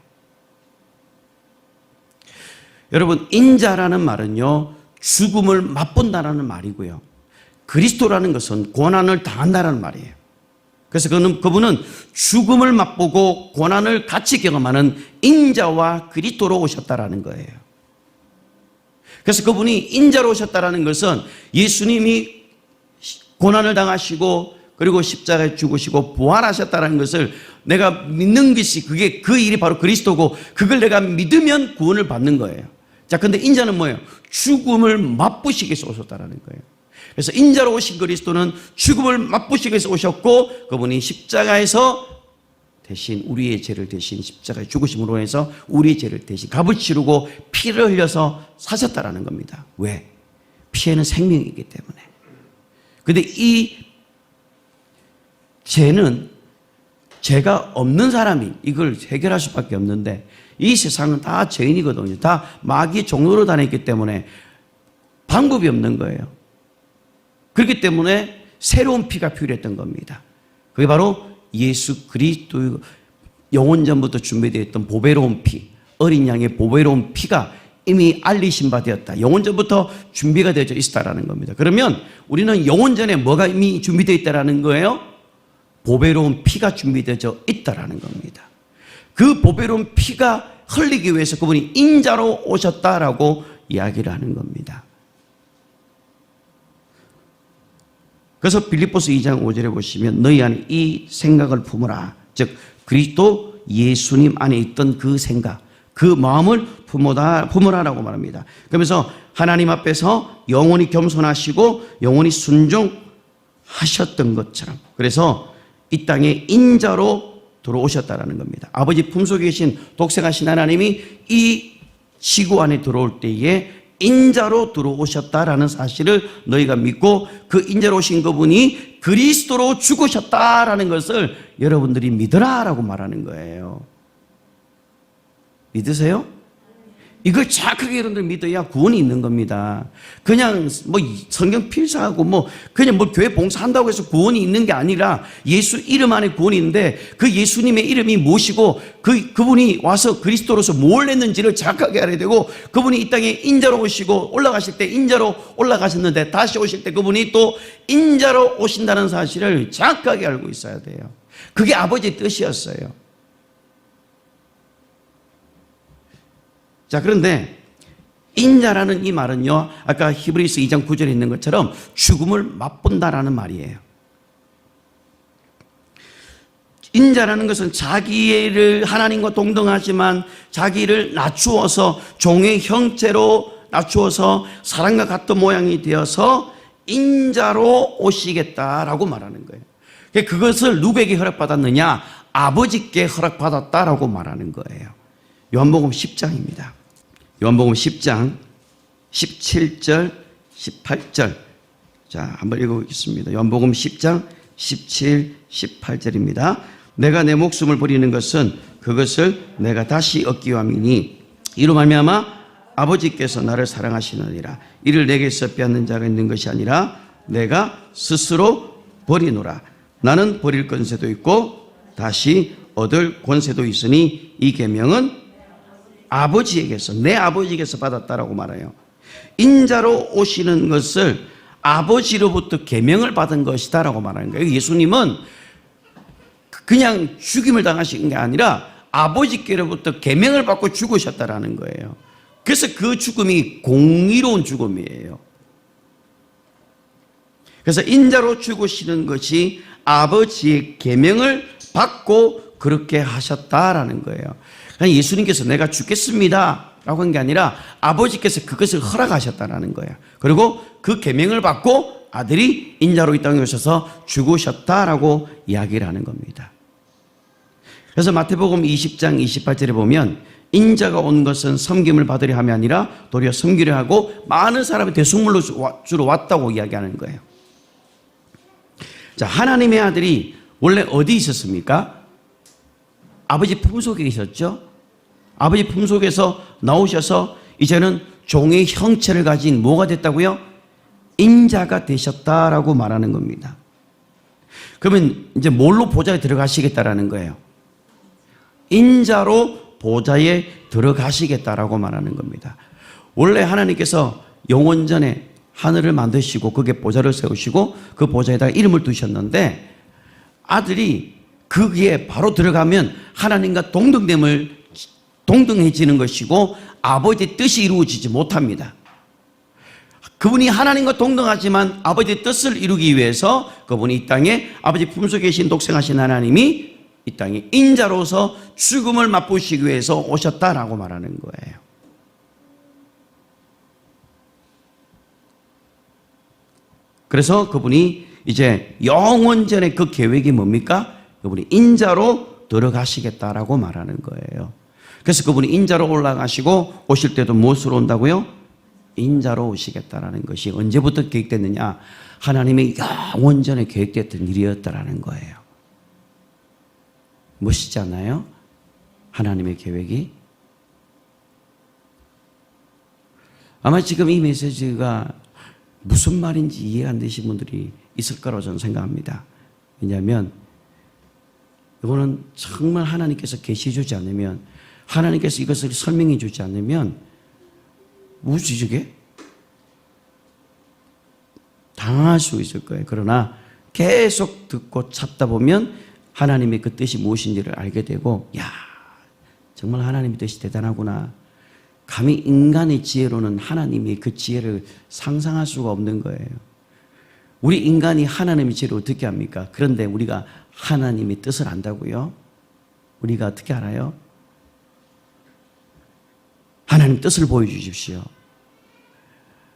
여러분, 인자라는 말은요, 죽음을 맛본다라는 말이고요. 그리스도라는 것은 고난을 당한다라는 말이에요. 그래서 그분은 죽음을 맛보고 고난을 같이 경험하는 인자와 그리스도로 오셨다라는 거예요. 그래서 그분이 인자로 오셨다라는 것은 예수님이 고난을 당하시고 그리고 십자가에 죽으시고 부활하셨다는 것을 내가 믿는 것이 그게 그 일이 바로 그리스도고 그걸 내가 믿으면 구원을 받는 거예요. 자, 근데 인자는 뭐예요? 죽음을 맛보시기 위해서 오셨다는 거예요. 그래서 인자로 오신 그리스도는 죽음을 맛보시기 위해서 오셨고 그분이 십자가에서 대신 우리의 죄를 대신 십자가에 죽으심으로 해서 우리의 죄를 대신 값을 치르고 피를 흘려서 사셨다라는 겁니다. 왜? 피에는 생명이기 때문에. 근데 이 죄는 죄가 없는 사람이 이걸 해결할 수밖에 없는데 이 세상은 다 죄인이거든요. 다 마귀의 종로로 다녔기 때문에 방법이 없는 거예요. 그렇기 때문에 새로운 피가 필요했던 겁니다. 그게 바로 예수 그리스도의 영원전부터 준비되어 있던 보배로운 피, 어린 양의 보배로운 피가 이미 알리신 바 되었다. 영원전부터 준비가 되어 있다라는 겁니다. 그러면 우리는 영원전에 뭐가 이미 준비되어 있다라는 거예요? 보배로운 피가 준비되어 있다라는 겁니다. 그 보배로운 피가 흘리기 위해서 그분이 인자로 오셨다라고 이야기를 하는 겁니다. 그래서 빌립보서 2장 5절에 보시면 너희 안에 이 생각을 품으라. 즉 그리스도 예수님 안에 있던 그 생각, 그 마음을 품으라라고 말합니다. 그러면서 하나님 앞에서 영원히 겸손하시고 영원히 순종하셨던 것처럼 그래서 이 땅에 인자로 들어오셨다라는 겁니다. 아버지 품속에 계신 독생하신 하나님이 이 지구 안에 들어올 때에 인자로 들어오셨다라는 사실을 너희가 믿고 그 인자로 오신 그분이 그리스도로 죽으셨다라는 것을 여러분들이 믿으라라고 말하는 거예요. 믿으세요? 이걸 정확하게 여러분들 믿어야 구원이 있는 겁니다. 그냥 뭐 성경 필사하고 뭐 그냥 뭐 교회 봉사한다고 해서 구원이 있는 게 아니라 예수 이름 안에 구원이 있는데 그 예수님의 이름이 무엇이고 그분이 와서 그리스도로서 뭘 했는지를 정확하게 알아야 되고 그분이 이 땅에 인자로 오시고 올라가실 때 인자로 올라가셨는데 다시 오실 때 그분이 또 인자로 오신다는 사실을 정확하게 알고 있어야 돼요. 그게 아버지의 뜻이었어요. 자, 그런데 인자라는 이 말은요, 아까 히브리서 2장 9절에 있는 것처럼 죽음을 맛본다라는 말이에요. 인자라는 것은 자기를 하나님과 동등하지만 자기를 낮추어서 종의 형체로 낮추어서 사람과 같은 모양이 되어서 인자로 오시겠다라고 말하는 거예요. 그것을 누구에게 허락받았느냐? 아버지께 허락받았다라고 말하는 거예요. 요한복음 10장입니다. 요한복음 10장 17절, 18절. 자, 한번 읽어보겠습니다. 요한복음 10장 17, 18절입니다. 내가 내 목숨을 버리는 것은 그것을 내가 다시 얻기 위함이니 이로 말미암아 아버지께서 나를 사랑하시느니라. 이를 내게서 빼앗는 자가 있는 것이 아니라 내가 스스로 버리노라. 나는 버릴 권세도 있고 다시 얻을 권세도 있으니 이 계명은 아버지에게서, 내 아버지에게서 받았다라고 말해요. 인자로 오시는 것을 아버지로부터 계명을 받은 것이다라고 말하는 거예요. 예수님은 그냥 죽임을 당하신 게 아니라 아버지께로부터 계명을 받고 죽으셨다라는 거예요. 그래서 그 죽음이 공의로운 죽음이에요. 그래서 인자로 죽으시는 것이 아버지의 계명을 받고 그렇게 하셨다라는 거예요. 그러니까 예수님께서 내가 죽겠습니다 라고 한 게 아니라 아버지께서 그것을 허락하셨다라는 거예요. 그리고 그 계명을 받고 아들이 인자로 이 땅에 오셔서 죽으셨다라고 이야기를 하는 겁니다. 그래서 마태복음 20장 28절에 보면 인자가 온 것은 섬김을 받으려 함이 아니라 도리어 섬기려 하고 많은 사람이 대속물로 주로 왔다고 이야기하는 거예요. 자, 하나님의 아들이 원래 어디 있었습니까? 아버지 품속에 있었죠. 아버지 품속에서 나오셔서 이제는 종의 형체를 가진 뭐가 됐다고요? 인자가 되셨다라고 말하는 겁니다. 그러면 이제 뭘로 보좌에 들어가시겠다라는 거예요? 인자로 보좌에 들어가시겠다라고 말하는 겁니다. 원래 하나님께서 영원전에 하늘을 만드시고 거기에 보좌를 세우시고 그 보좌에다가 이름을 두셨는데 아들이 거기에 바로 들어가면 하나님과 동등해지는 것이고 아버지의 뜻이 이루어지지 못합니다. 그분이 하나님과 동등하지만 아버지의 뜻을 이루기 위해서 그분이 이 땅에 아버지 품속에 계신 독생하신 하나님이 이 땅에 인자로서 죽음을 맛보시기 위해서 오셨다라고 말하는 거예요. 그래서 그분이 이제 영원전에 그 계획이 뭡니까? 그분이 인자로 들어가시겠다라고 말하는 거예요. 그래서 그분이 인자로 올라가시고 오실 때도 무엇으로 온다고요? 인자로 오시겠다라는 것이 언제부터 계획됐느냐? 하나님의 영원전에 계획됐던 일이었다라는 거예요. 멋있지 않나요? 하나님의 계획이. 아마 지금 이 메시지가 무슨 말인지 이해가 안 되신 분들이 있을 거라고 저는 생각합니다. 왜냐하면 이거는 정말 하나님께서 계시해 주지 않으면, 하나님께서 이것을 설명해 주지 않으면 뭐지 저게? 당할 수 있을 거예요. 그러나 계속 듣고 찾다 보면 하나님의 그 뜻이 무엇인지를 알게 되고, 야, 정말 하나님의 뜻이 대단하구나. 감히 인간의 지혜로는 하나님의 그 지혜를 상상할 수가 없는 거예요. 우리 인간이 하나님의 지혜를 어떻게 합니까? 그런데 우리가 하나님의 뜻을 안다고요? 우리가 어떻게 알아요? 하나님 뜻을 보여주십시오.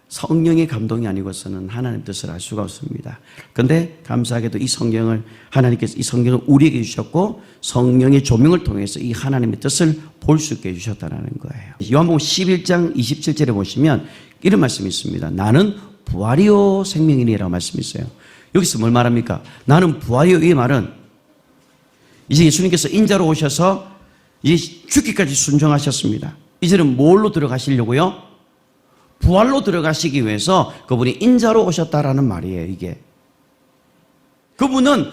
성령의 감동이 아니고서는 하나님 뜻을 알 수가 없습니다. 그런데 감사하게도 이 성경을 하나님께서 이 성경을 우리에게 주셨고 성령의 조명을 통해서 이 하나님의 뜻을 볼 수 있게 해주셨다는 거예요. 요한복음 11장 27절에 보시면 이런 말씀이 있습니다. 나는 부활이요 생명이니라고 말씀이 있어요. 여기서 뭘 말합니까? 나는 부활이요, 이 말은 이제 예수님께서 인자로 오셔서 이제 죽기까지 순종하셨습니다. 이제는 뭘로 들어가시려고요? 부활로 들어가시기 위해서 그분이 인자로 오셨다라는 말이에요. 이게 그분은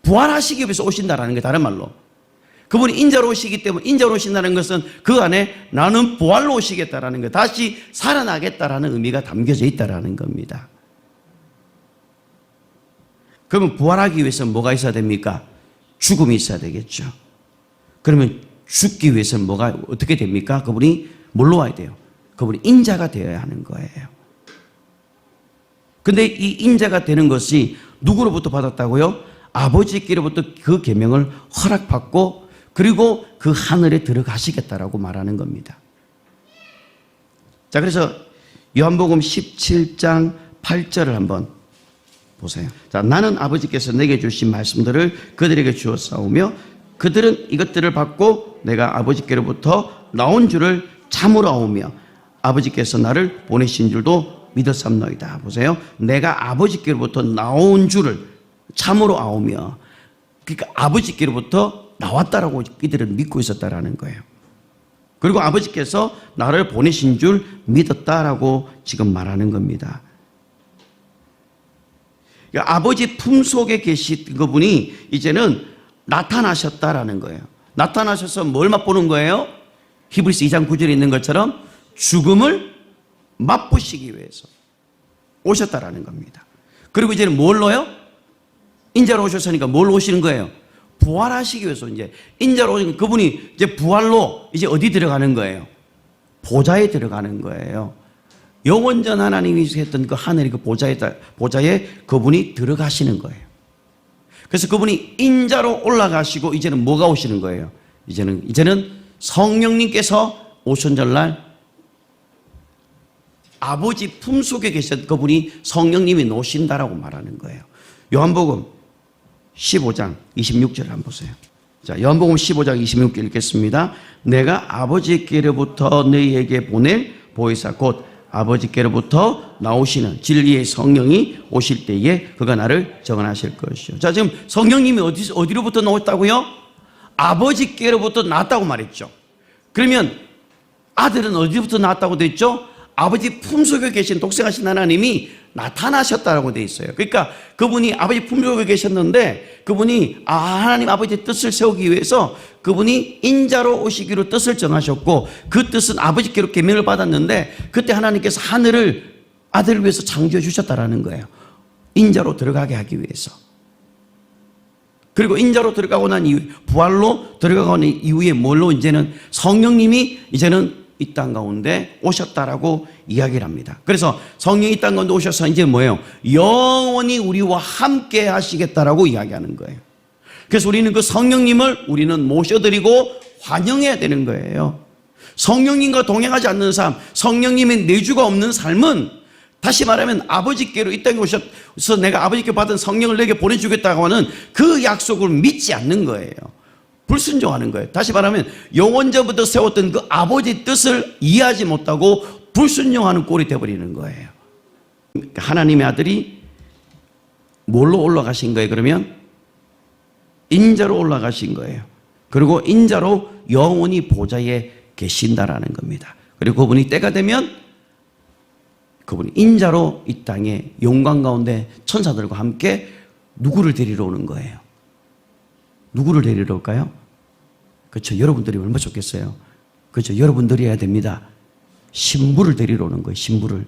부활하시기 위해서 오신다라는 게 다른 말로, 그분이 인자로 오시기 때문에 인자로 오신다는 것은 그 안에 나는 부활로 오시겠다라는 거, 다시 살아나겠다라는 의미가 담겨져 있다라는 겁니다. 그러면 부활하기 위해서는 뭐가 있어야 됩니까? 죽음이 있어야 되겠죠. 그러면 죽기 위해서는 뭐가 어떻게 됩니까? 그분이 뭘로 와야 돼요? 그분이 인자가 되어야 하는 거예요. 근데 이 인자가 되는 것이 누구로부터 받았다고요? 아버지께로부터 그 계명을 허락받고 그리고 그 하늘에 들어가시겠다라고 말하는 겁니다. 자, 그래서 요한복음 17장 8절을 한번 보세요. 자, 나는 아버지께서 내게 주신 말씀들을 그들에게 주어 싸우며 그들은 이것들을 받고 내가 아버지께로부터 나온 줄을 참으로 아오며 아버지께서 나를 보내신 줄도 믿었삼노이다. 보세요. 내가 아버지께로부터 나온 줄을 참으로 아오며, 그러니까 아버지께로부터 나왔다라고 이들은 믿고 있었다라는 거예요. 그리고 아버지께서 나를 보내신 줄 믿었다라고 지금 말하는 겁니다. 그러니까 아버지 품속에 계신 그분이 이제는 나타나셨다라는 거예요. 나타나셔서 뭘 맛보는 거예요? 히브리서 2장 9절에 있는 것처럼 죽음을 맛보시기 위해서 오셨다라는 겁니다. 그리고 이제는 뭘로요? 인자로 오셨으니까 뭘 오시는 거예요? 부활하시기 위해서 이제 인자로 오신 그분이 이제 부활로 이제 어디 들어가는 거예요? 보좌에 들어가는 거예요. 영원전 하나님이 했던 그 하늘의 그 보좌에 그분이 들어가시는 거예요. 그래서 그분이 인자로 올라가시고 이제는 뭐가 오시는 거예요? 이제는 성령님께서 오순절날 아버지 품속에 계신 그분이 성령님이 노신다라고 말하는 거예요. 요한복음 15장 26절 한번 보세요. 자, 요한복음 15장 26절 읽겠습니다. 내가 아버지께로부터 너희에게 보낼 보혜사 곧 아버지께로부터 나오시는 진리의 성령이 오실 때에 그가 나를 정언하실 것이요. 자, 지금 성령님이 어디로부터 나왔다고요? 아버지께로부터 나왔다고 말했죠. 그러면 아들은 어디부터 나왔다고 돼 있죠? 아버지 품속에 계신 독생하신 하나님이 나타나셨다라고 돼 있어요. 그러니까 그분이 아버지 품속에 계셨는데 그분이 하나님 아버지의 뜻을 세우기 위해서 그분이 인자로 오시기로 뜻을 정하셨고 그 뜻은 아버지께로 계명을 받았는데 그때 하나님께서 하늘을 아들을 위해서 창조해 주셨다라는 거예요. 인자로 들어가게 하기 위해서. 그리고 인자로 들어가고 난 이후 부활로 들어가고 난 이후에 뭘로 이제는 성령님이 이제는 이 땅 가운데 오셨다라고 이야기를 합니다. 그래서 성령이 이 땅 가운데 오셔서 이제 뭐예요? 영원히 우리와 함께 하시겠다라고 이야기하는 거예요. 그래서 우리는 그 성령님을 우리는 모셔드리고 환영해야 되는 거예요. 성령님과 동행하지 않는 삶, 성령님의 내주가 없는 삶은 다시 말하면 아버지께로 이 땅에 오셔서 내가 아버지께 받은 성령을 내게 보내주겠다고 하는 그 약속을 믿지 않는 거예요. 불순종하는 거예요. 다시 말하면 영원전부터 세웠던 그 아버지 뜻을 이해하지 못하고 불순종하는 꼴이 되어버리는 거예요. 하나님의 아들이 뭘로 올라가신 거예요? 그러면 인자로 올라가신 거예요. 그리고 인자로 영원히 보좌에 계신다라는 겁니다. 그리고 그분이 때가 되면 그분이 인자로 이 땅에 영광 가운데 천사들과 함께 누구를 데리러 오는 거예요? 누구를 데리러 올까요? 그렇죠. 여러분들이 얼마나 좋겠어요. 그렇죠. 여러분들이 해야 됩니다. 신부를 데리러 오는 거예요. 신부를.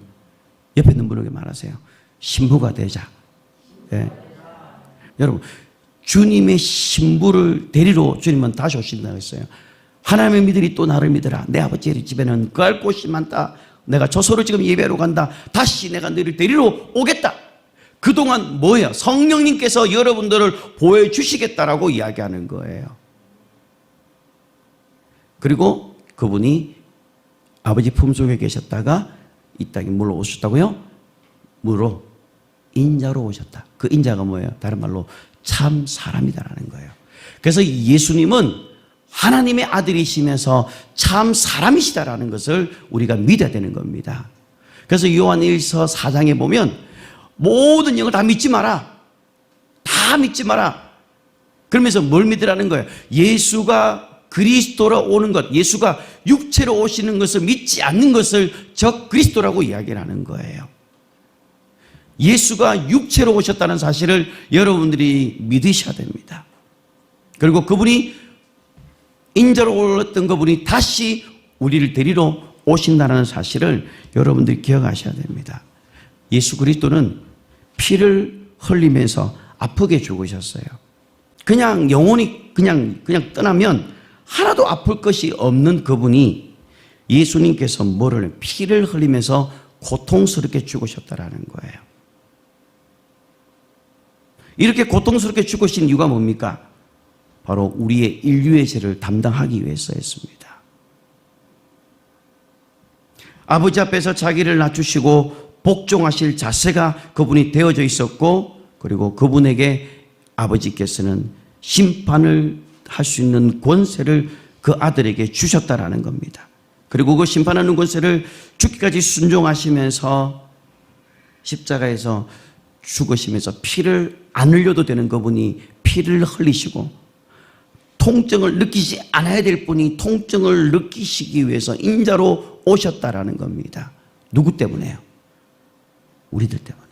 옆에 있는 분에게 말하세요. 신부가 되자. 네. 여러분, 주님의 신부를 데리러 주님은 다시 오신다고 했어요. 하나님의 믿으리 또 나를 믿으라. 내 아버지의 집에는 거할 곳이 많다. 내가 저소를 지금 예배하러 간다. 다시 내가 너희를 데리러 오겠다. 그동안 뭐예요? 성령님께서 여러분들을 보여주시겠다라고 이야기하는 거예요. 그리고 그분이 아버지 품속에 계셨다가 이 땅에 물로 오셨다고요? 물로 인자로 오셨다. 그 인자가 뭐예요? 다른 말로 참 사람이다라는 거예요. 그래서 예수님은 하나님의 아들이시면서 참 사람이시다라는 것을 우리가 믿어야 되는 겁니다. 그래서 요한 1서 4장에 보면 모든 영을 다 믿지 마라. 다 믿지 마라. 그러면서 뭘 믿으라는 거예요? 예수가 그리스도로 오는 것, 예수가 육체로 오시는 것을 믿지 않는 것을 적 그리스도라고 이야기를 하는 거예요. 예수가 육체로 오셨다는 사실을 여러분들이 믿으셔야 됩니다. 그리고 그분이 인자로 올랐던 그분이 다시 우리를 데리러 오신다는 사실을 여러분들이 기억하셔야 됩니다. 예수 그리스도는 피를 흘리면서 아프게 죽으셨어요. 그냥 영혼이 그냥 떠나면 하나도 아플 것이 없는 그분이 예수님께서 뭐를 피를 흘리면서 고통스럽게 죽으셨다라는 거예요. 이렇게 고통스럽게 죽으신 이유가 뭡니까? 바로 우리의 인류의 죄를 담당하기 위해서였습니다. 아버지 앞에서 자기를 낮추시고 복종하실 자세가 그분이 되어져 있었고, 그리고 그분에게 아버지께서는 심판을 할 수 있는 권세를 그 아들에게 주셨다라는 겁니다. 그리고 그 심판하는 권세를 죽기까지 순종하시면서 십자가에서 죽으시면서 피를 안 흘려도 되는 그분이 피를 흘리시고, 통증을 느끼지 않아야 될 분이 통증을 느끼시기 위해서 인자로 오셨다라는 겁니다. 누구 때문에요? 우리들 때문에.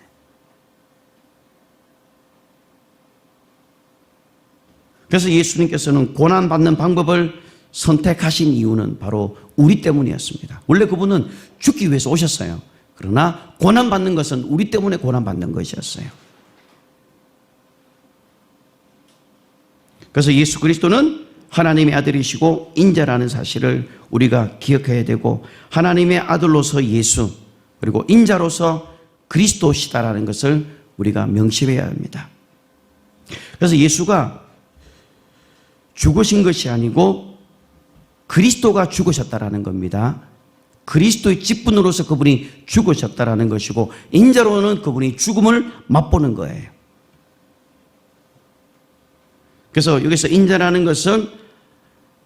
그래서 예수님께서는 고난받는 방법을 선택하신 이유는 바로 우리 때문이었습니다. 원래 그분은 죽기 위해서 오셨어요. 그러나 고난받는 것은 우리 때문에 고난받는 것이었어요. 그래서 예수 그리스도는 하나님의 아들이시고 인자라는 사실을 우리가 기억해야 되고, 하나님의 아들로서 예수, 그리고 인자로서 그리스도시다라는 것을 우리가 명심해야 합니다. 그래서 예수가 죽으신 것이 아니고 그리스도가 죽으셨다라는 겁니다. 그리스도의 직분으로서 그분이 죽으셨다라는 것이고, 인자로는 그분이 죽음을 맛보는 거예요. 그래서 여기서 인자라는 것은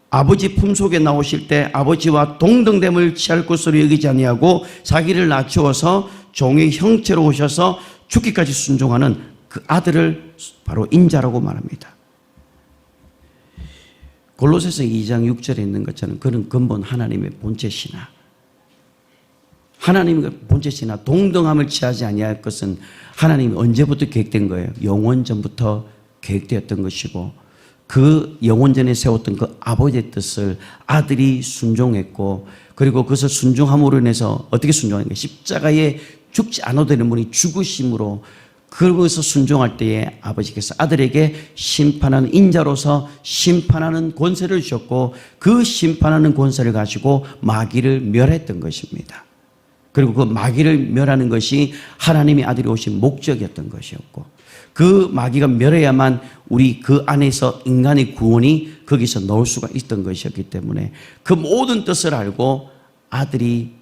아버지 품속에 나오실 때 아버지와 동등됨을 취할 것으로 여기지 아니하고 자기를 낮추어서 종의 형체로 오셔서 죽기까지 순종하는 그 아들을 바로 인자라고 말합니다. 골로새서 2장 6절에 있는 것처럼 그는 근본 하나님의 본체시나, 하나님의 본체시나 동등함을 취하지 아니할 것은 하나님이 언제부터 계획된 거예요? 영원 전부터 계획되었던 것이고, 그 영원전에 세웠던 그 아버지의 뜻을 아들이 순종했고, 그리고 그것을 순종함으로 인해서 어떻게 순종하는가? 십자가에 죽지 않아도 되는 분이 죽으심으로, 그것을 순종할 때에 아버지께서 아들에게 심판하는 인자로서 심판하는 권세를 주셨고, 그 심판하는 권세를 가지고 마귀를 멸했던 것입니다. 그리고 그 마귀를 멸하는 것이 하나님의 아들이 오신 목적이었던 것이었고, 그 마귀가 멸해야만 우리 그 안에서 인간의 구원이 거기서 나올 수가 있던 것이었기 때문에 그 모든 뜻을 알고 아들이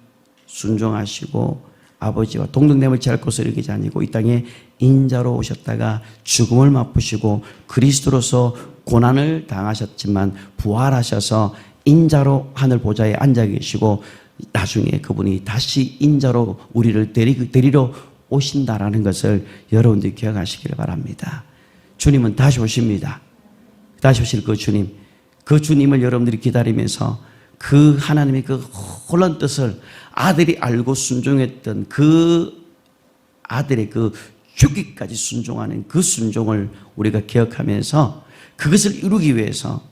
순종하시고 아버지와 동등됨을 취할 것을 여기지 아니고 이 땅에 인자로 오셨다가 죽음을 맛보시고 그리스도로서 고난을 당하셨지만 부활하셔서 인자로 하늘 보좌에 앉아 계시고, 나중에 그분이 다시 인자로 우리를 데리러 오신다라는 것을 여러분들이 기억하시기를 바랍니다. 주님은 다시 오십니다. 다시 오실 그 주님, 그 주님을 여러분들이 기다리면서 그 하나님의 그 혼란 뜻을 아들이 알고 순종했던 그 아들의 그 죽기까지 순종하는 그 순종을 우리가 기억하면서 그것을 이루기 위해서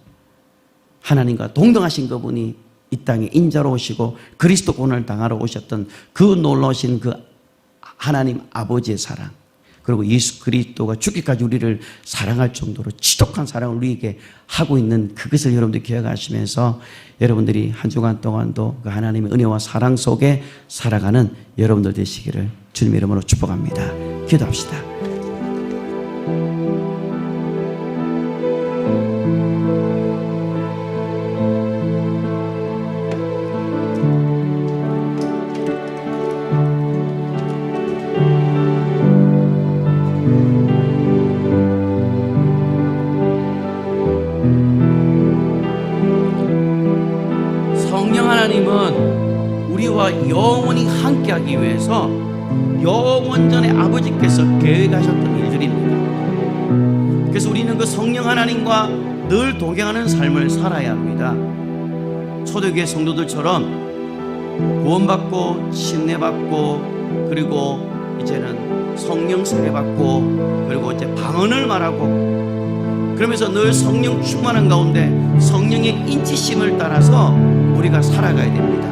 하나님과 동등하신 그분이 이 땅에 인자로 오시고 그리스도 고난을 당하러 오셨던 그 놀라우신 그 하나님 아버지의 사랑, 그리고 예수 그리스도가 죽기까지 우리를 사랑할 정도로 지독한 사랑을 우리에게 하고 있는 그것을 여러분들이 기억하시면서 여러분들이 한 주간 동안도 그 하나님의 은혜와 사랑 속에 살아가는 여러분들 되시기를 주님의 이름으로 축복합니다. 기도합시다. 하나님은 우리와 영원히 함께하기 위해서 영원전에 아버지께서 계획하셨던 일들입니다. 그래서 우리는 그 성령 하나님과 늘 동행하는 삶을 살아야 합니다. 초대교회 성도들처럼 구원받고 침례받고, 그리고 이제는 성령 세례받고, 그리고 이제 방언을 말하고, 그러면서 늘 성령 충만한 가운데 성령의 인치심을 따라서 우리가 살아가야 됩니다.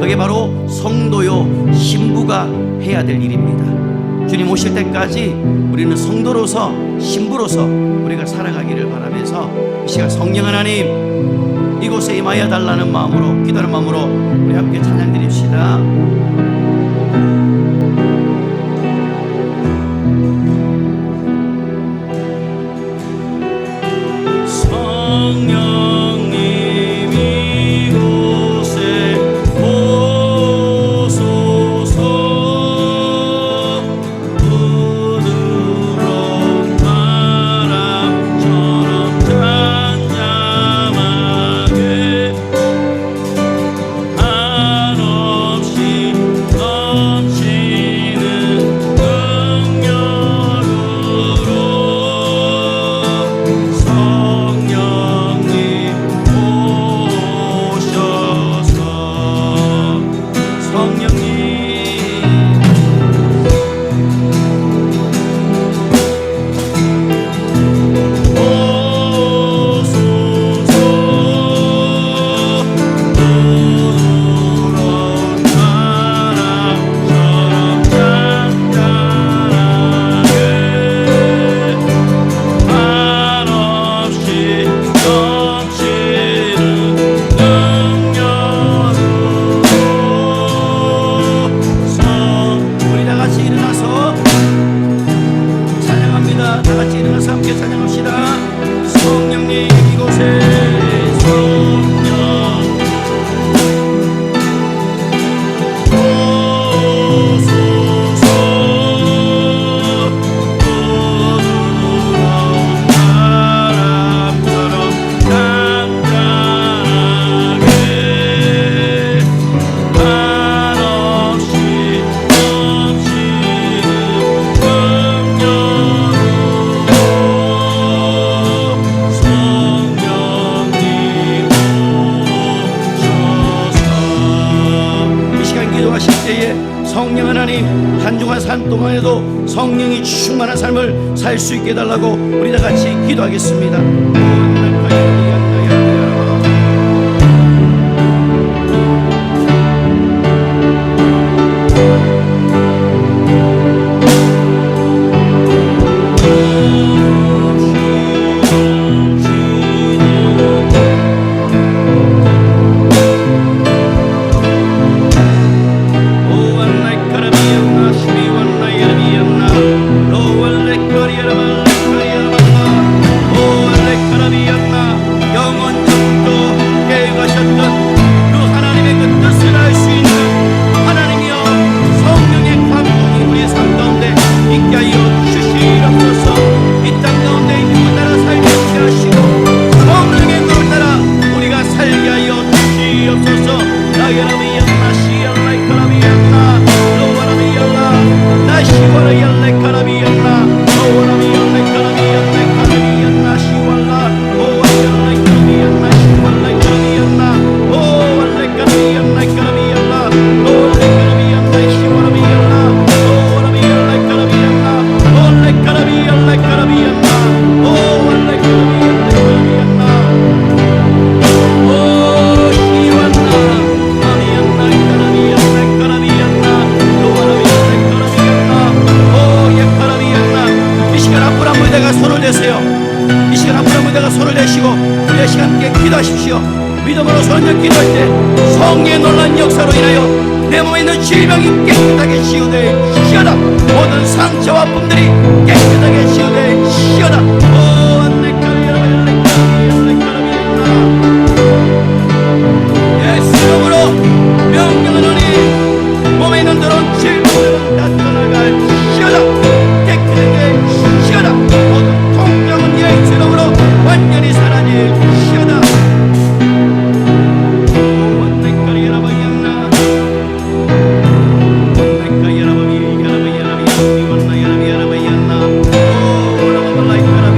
그게 바로 성도요 신부가 해야 될 일입니다. 주님 오실 때까지 우리는 성도로서 신부로서 우리가 살아가기를 바라면서 이 시간 성령 하나님 이곳에 임하여 달라는 마음으로, 기도하는 마음으로 우리 함께 찬양 드립시다. 바람처럼 잠잠하게 다 같이 일어나서 함께 찬양합시다. 성령님 이곳에 성령 오소서 부드러운 바람처럼 잔잔하게 한없이 넘치는 성령님 오셔서 이 시간 기도하실 때에 성령 하나님 한 주간 산 동안에도 성령이 충만한 삶을 살 수 있게 해달라고 우리 다 같이 기도하겠습니다. 믿음으로 손을 기도할 때 성령의 놀라운 역사로 인하여 내 몸에 있는 질병이 깨끗하게 치유되시어다. 모든 상처와 아픔들이 깨끗하게 치유되시어다. 예수 이름으로 명령하노니 몸에 있는 더러운 질병을 나타나갈시어다. 깨끗하게 시어다. 모든 통증은 예수 이름으로 완전히 사라질시어다. Like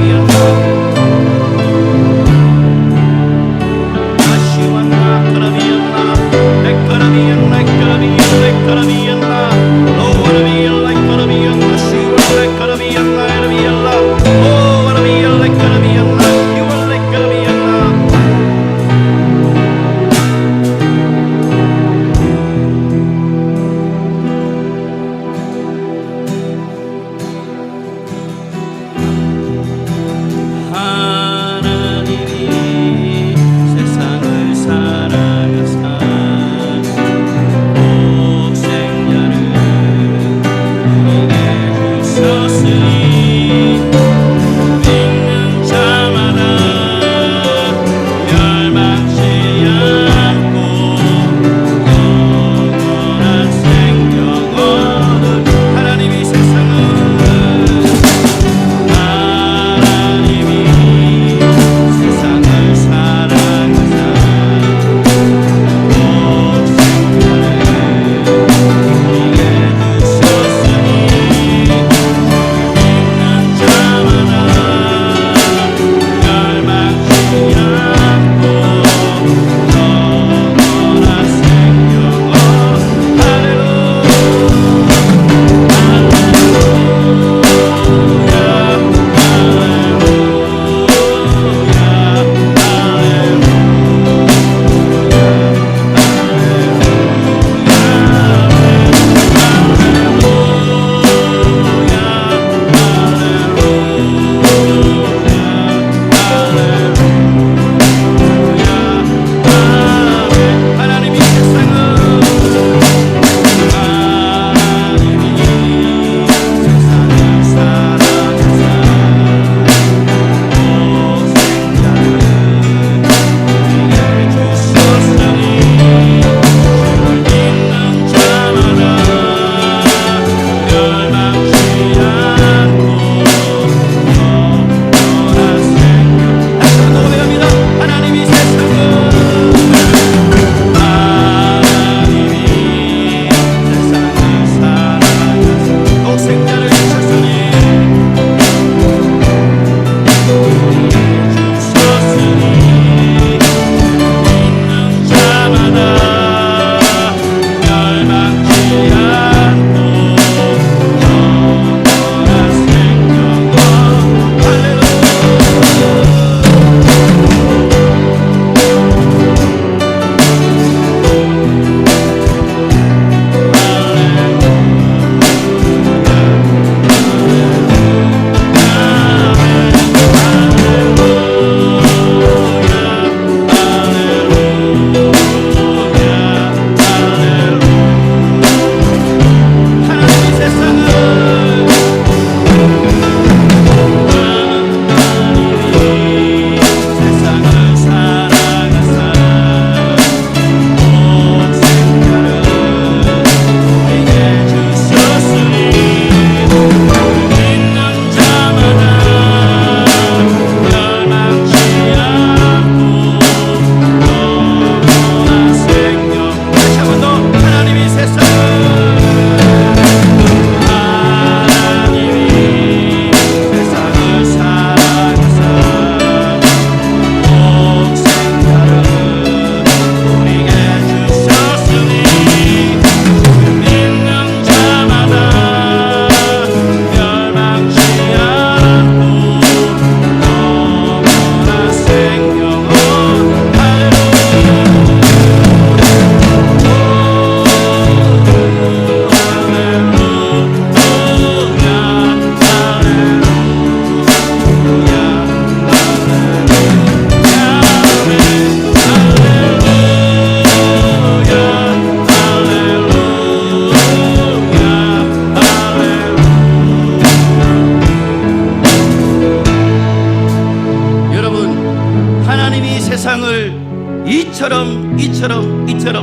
세상을 이처럼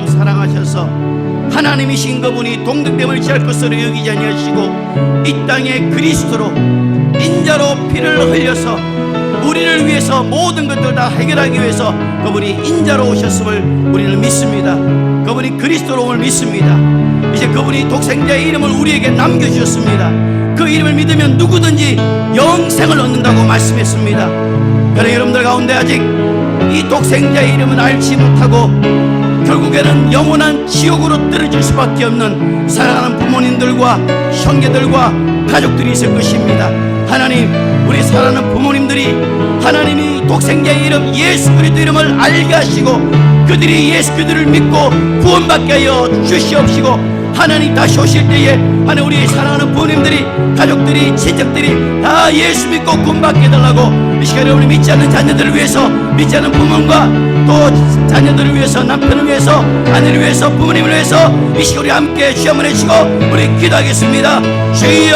사랑하셔서 하나님이신 그분이 동등됨을 취할 것으로 여기지 아니하시고 이 땅에 그리스도로 인자로 피를 흘려서 우리를 위해서 모든 것들을 다 해결하기 위해서 그분이 인자로 오셨음을 우리는 믿습니다. 그분이 그리스도로움을 믿습니다. 이제 그분이 독생자의 이름을 우리에게 남겨주셨습니다. 그 이름을 믿으면 누구든지 영생을 얻는다고 말씀했습니다. 그러나 여러분들 가운데 아직 이 독생자의 이름은 알지 못하고 결국에는 영원한 지옥으로 떨어질 수밖에 없는 사랑하는 부모님들과 형제들과 가족들이 있을 것입니다. 하나님, 우리 사랑하는 부모님들이 하나님이 독생자의 이름 예수 그리스도 이름을 알게 하시고 그들이 예수 그리스도를 믿고 구원받게 하여 주시옵시고, 하나님 다시 오실 때에 하나님 우리 사랑하는 부모님들이 가족들이 친척들이 다 예수 믿고 구원받게 해달라고 이 시간에 우리 믿지 않는 자녀들을 위해서, 믿지 않는 부모님과 또 자녀들을 위해서, 남편을 위해서, 아내를 위해서, 부모님을 위해서 이 시간 우리 함께 주여 한번 해주시고 우리 기도하겠습니다. 주여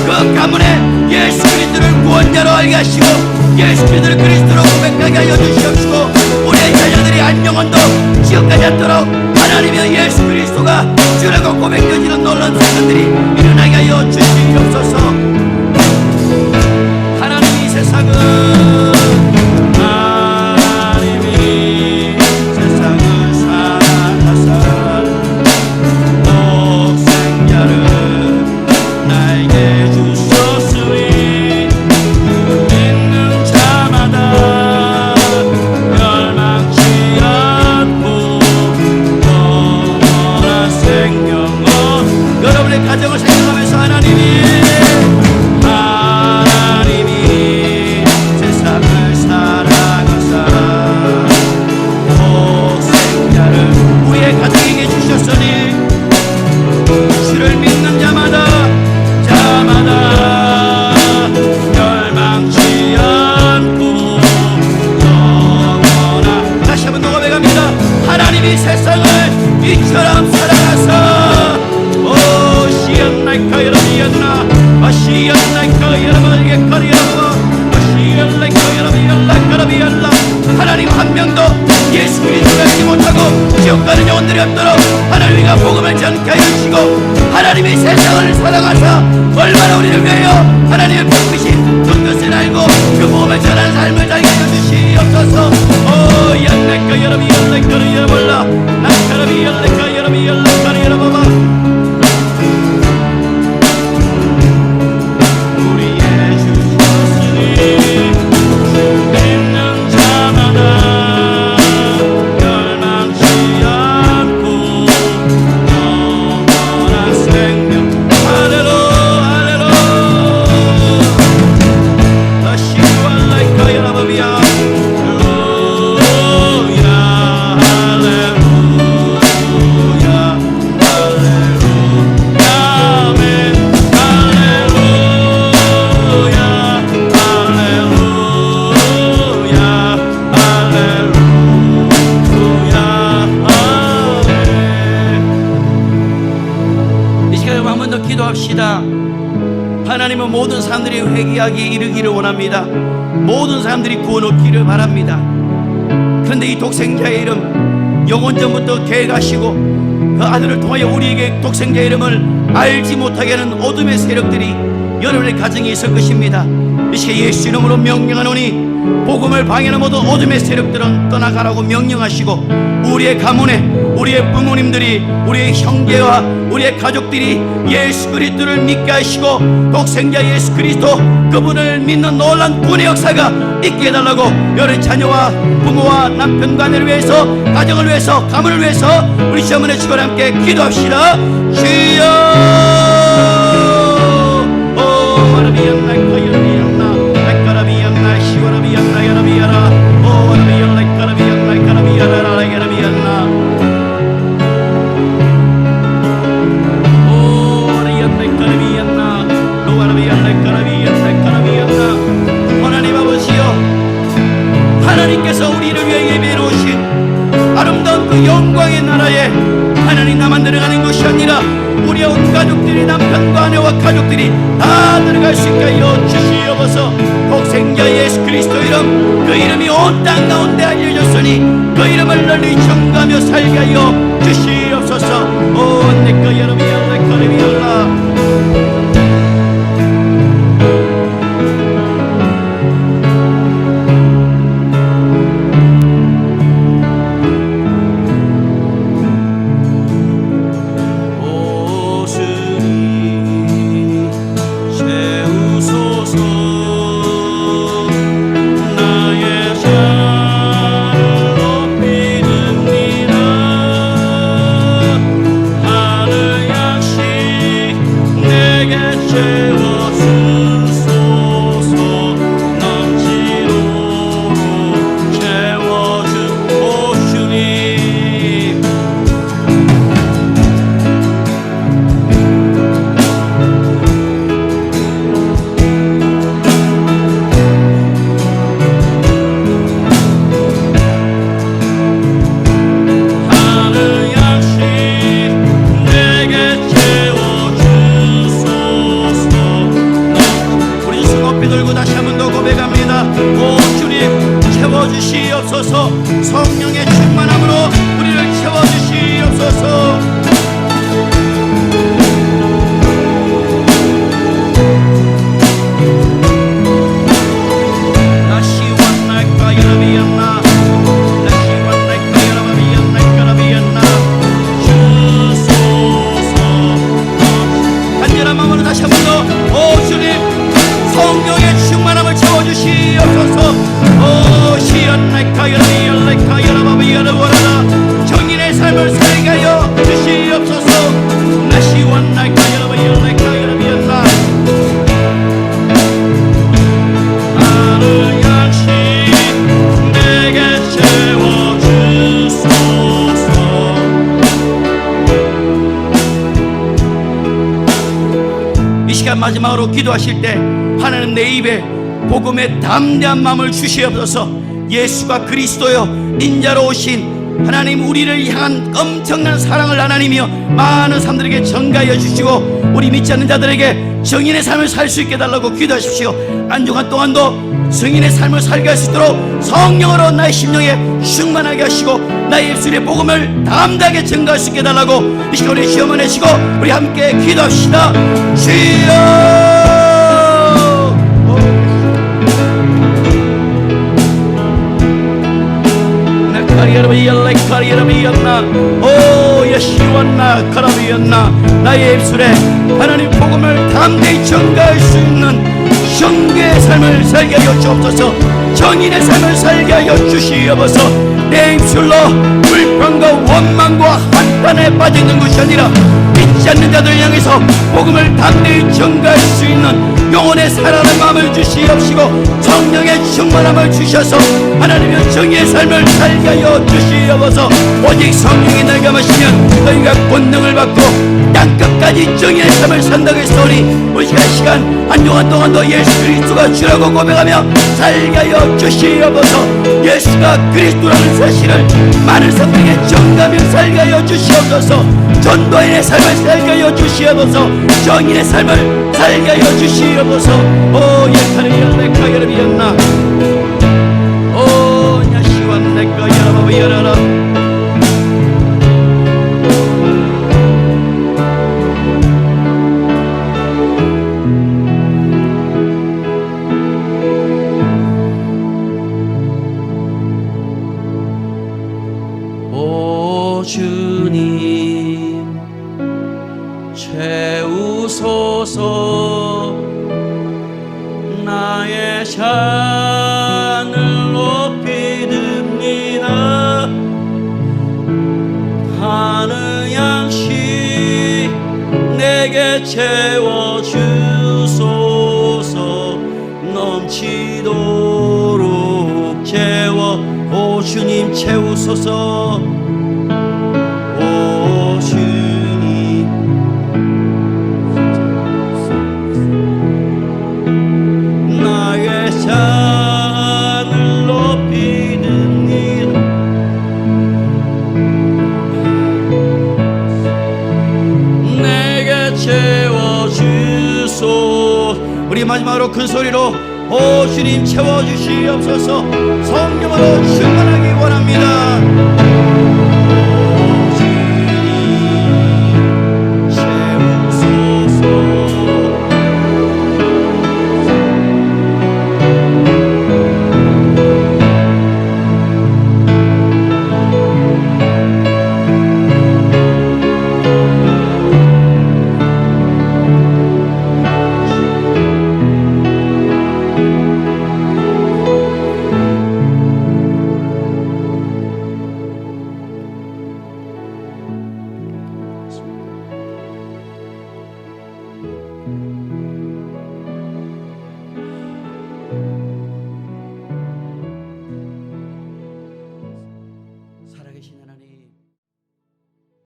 그 가문에 예수 그리스도를 구원자로 알게 하시고 예수 그리스도를 그리스도로 고백하게 하여 주시옵시고, 우리의 자녀들이 안영원도 지옥까지 않도록 하나님의 예수 그리스도가 주라고 고백되어지는 놀라운 사건들이 일어나게 하여 주시옵소서. 하나님이 세상을 가정을 생각하면서 하나님이 세상을 사랑하사 독생자를 우리의 가정에게 주셨으니 주를 믿는 자마다 멸망치 않고 영원한, 다시 한번 고백합니다. 하나님이 세상을 이처럼 사랑하사 하나님 한 명도 예수 그리스도를 알지 못하고 지옥 가는 영혼들이 없도록 하나님과 복음을 전케 하여 주시고, 하나님이 세상을 사랑하사 얼마나 우리를 위하여 하나님의 복이신 그것을 알고 그 복음을 전하는 삶을 살게 하여 주시옵소서. 오 연락과 여러분 연락과를 열어볼라 낙하라비 연락과 여러분 연락과를 열어봐봐. 하나님은 모든 사람들이 회개하기에 이르기를 원합니다. 모든 사람들이 구원 얻기를 바랍니다. 그런데 이 독생자의 이름 영원전부터 계획하시고 그 아들을 통하여 우리에게 독생자 이름을 알지 못하게 하는 어둠의 세력들이 여러분의 가정에 있을 것입니다. 이 시간 예수 이름으로 명령하노니 복음을 방해하는 모든 어둠의 세력들은 떠나가라고 명령하시고, 우리의 가문에 우리의 부모님들이, 우리의 형제와 우리의 가족들이 예수 그리스도를 믿게 하시고 독생자 예수 그리스도 그분을 믿는 놀라운 구원의 역사가 있게 해달라고 여러분 자녀와 부모와 남편과 아내를 위해서, 가정을 위해서, 가문을 위해서 우리 시어머니 직원과 함께 기도합시다. 주여 오라비안나 거여비안나 라카라비안나 시와라비안나 야라비야라 오라비안나 라카라비안나 카라비야라 야라비안나 오라비안나 카라비안나 로아라비안나 카라비안나 카라비안나. 하나님 아버지여, 하나님께서 우리를 위해 예배해 놓으신 아름다운 그 영광의 나라에 하나님 나만 들어가는 것이 아니라 우리 온 가족들이, 남편과 아내와 가족들이 다 들어갈 수 있게 하여 주시옵소서. 독생자 예수 그리스도 이름, 그 이름이 온 땅 가운데 알려졌으니 그 이름을 널리 전가하며 살게 하여 주시옵소서. 오 내꺼 여러분이여 내꺼리비올라. 성령의 충만함으로 우리를 채워주시옵소서. 나시완나까 여러비였나 나시완나까 여러비였나 까라비였나 주소서. 간절한 마음으로 다시 한 번 더, 오 주님 성령의 충만함을 채워주시옵소서. 오 시연나까 여러비연나까 여러바비여러보라라. 정인의 삶을 살게 하여 주시옵소서. 나시완나까 여러비연나까 여러비연나 나를 양식 내게 채워주소서. 이 시간 마지막으로 기도하실 때 하나님 내 입에 복음의 담대한 마음을 주시옵소서. 예수가 그리스도여 인자로 오신 하나님, 우리를 향한 엄청난 사랑을 나누며 많은 사람들에게 전가하여 주시고 우리 믿지 않는 자들에게 정인의 삶을 살 수 있게 달라고 기도하십시오. 안중한 동안도 정인의 삶을 살게 할 수 있도록 성령으로 나의 심령에 충만하게 하시고 나의 입술에 복음을 담대하게 전가할 수 있게 달라고 이 시간 우리 시험을 내시고 우리 함께 기도합시다. 주여 카리야라비였나 오 예시완나 카라비였나. 나의 입술에 하나님 복음을 담대히 전가할 수 있는 형제의 삶을 살게 하여 주옵소서. 정인의 삶을 살게 하여 주시옵소서. 내 입술로 불평과 원망과 한탄에 빠져있는 것이 아니라 믿지 않는 자들 향해서 복음을 담대히 전가할 수 있는 영혼의 살아나는 마음을 주시옵시고 성령의 충만함을 주셔서 하나님의 정의의 삶을 살게 하여 주시옵소서. 오직 성령이 너희가 마시면 너희가 권능을 받고 땅끝까지 정의의 삶을 산다고 했으니 우리 시간 한동안 동안도 예수 그리스도가 주라고 고백하며 살게 하여 주시옵소서. 예수가 그리스도라는 사실을 많은 사람들에게 전가하며 살게 하여 주시옵소서. 전도인의 삶을 살게 하여 주시옵소서. 정인의 삶을 살게 하여 주시옵소서. 오 예카리야레카 여러비였나 오 야시완레카 여러바비여라라 채우소서. 나의 잔을 높이 듭니다. 하는 양식 내게 채워주소서. 넘치도록 채워 오 주님 채우소서. 오 주님 나의 잔을 높이 듭니다. 내게 채워주소. 우리 마지막으로 큰 소리로 오 주님 채워주시옵소서. 성령으로 충만하기 원합니다.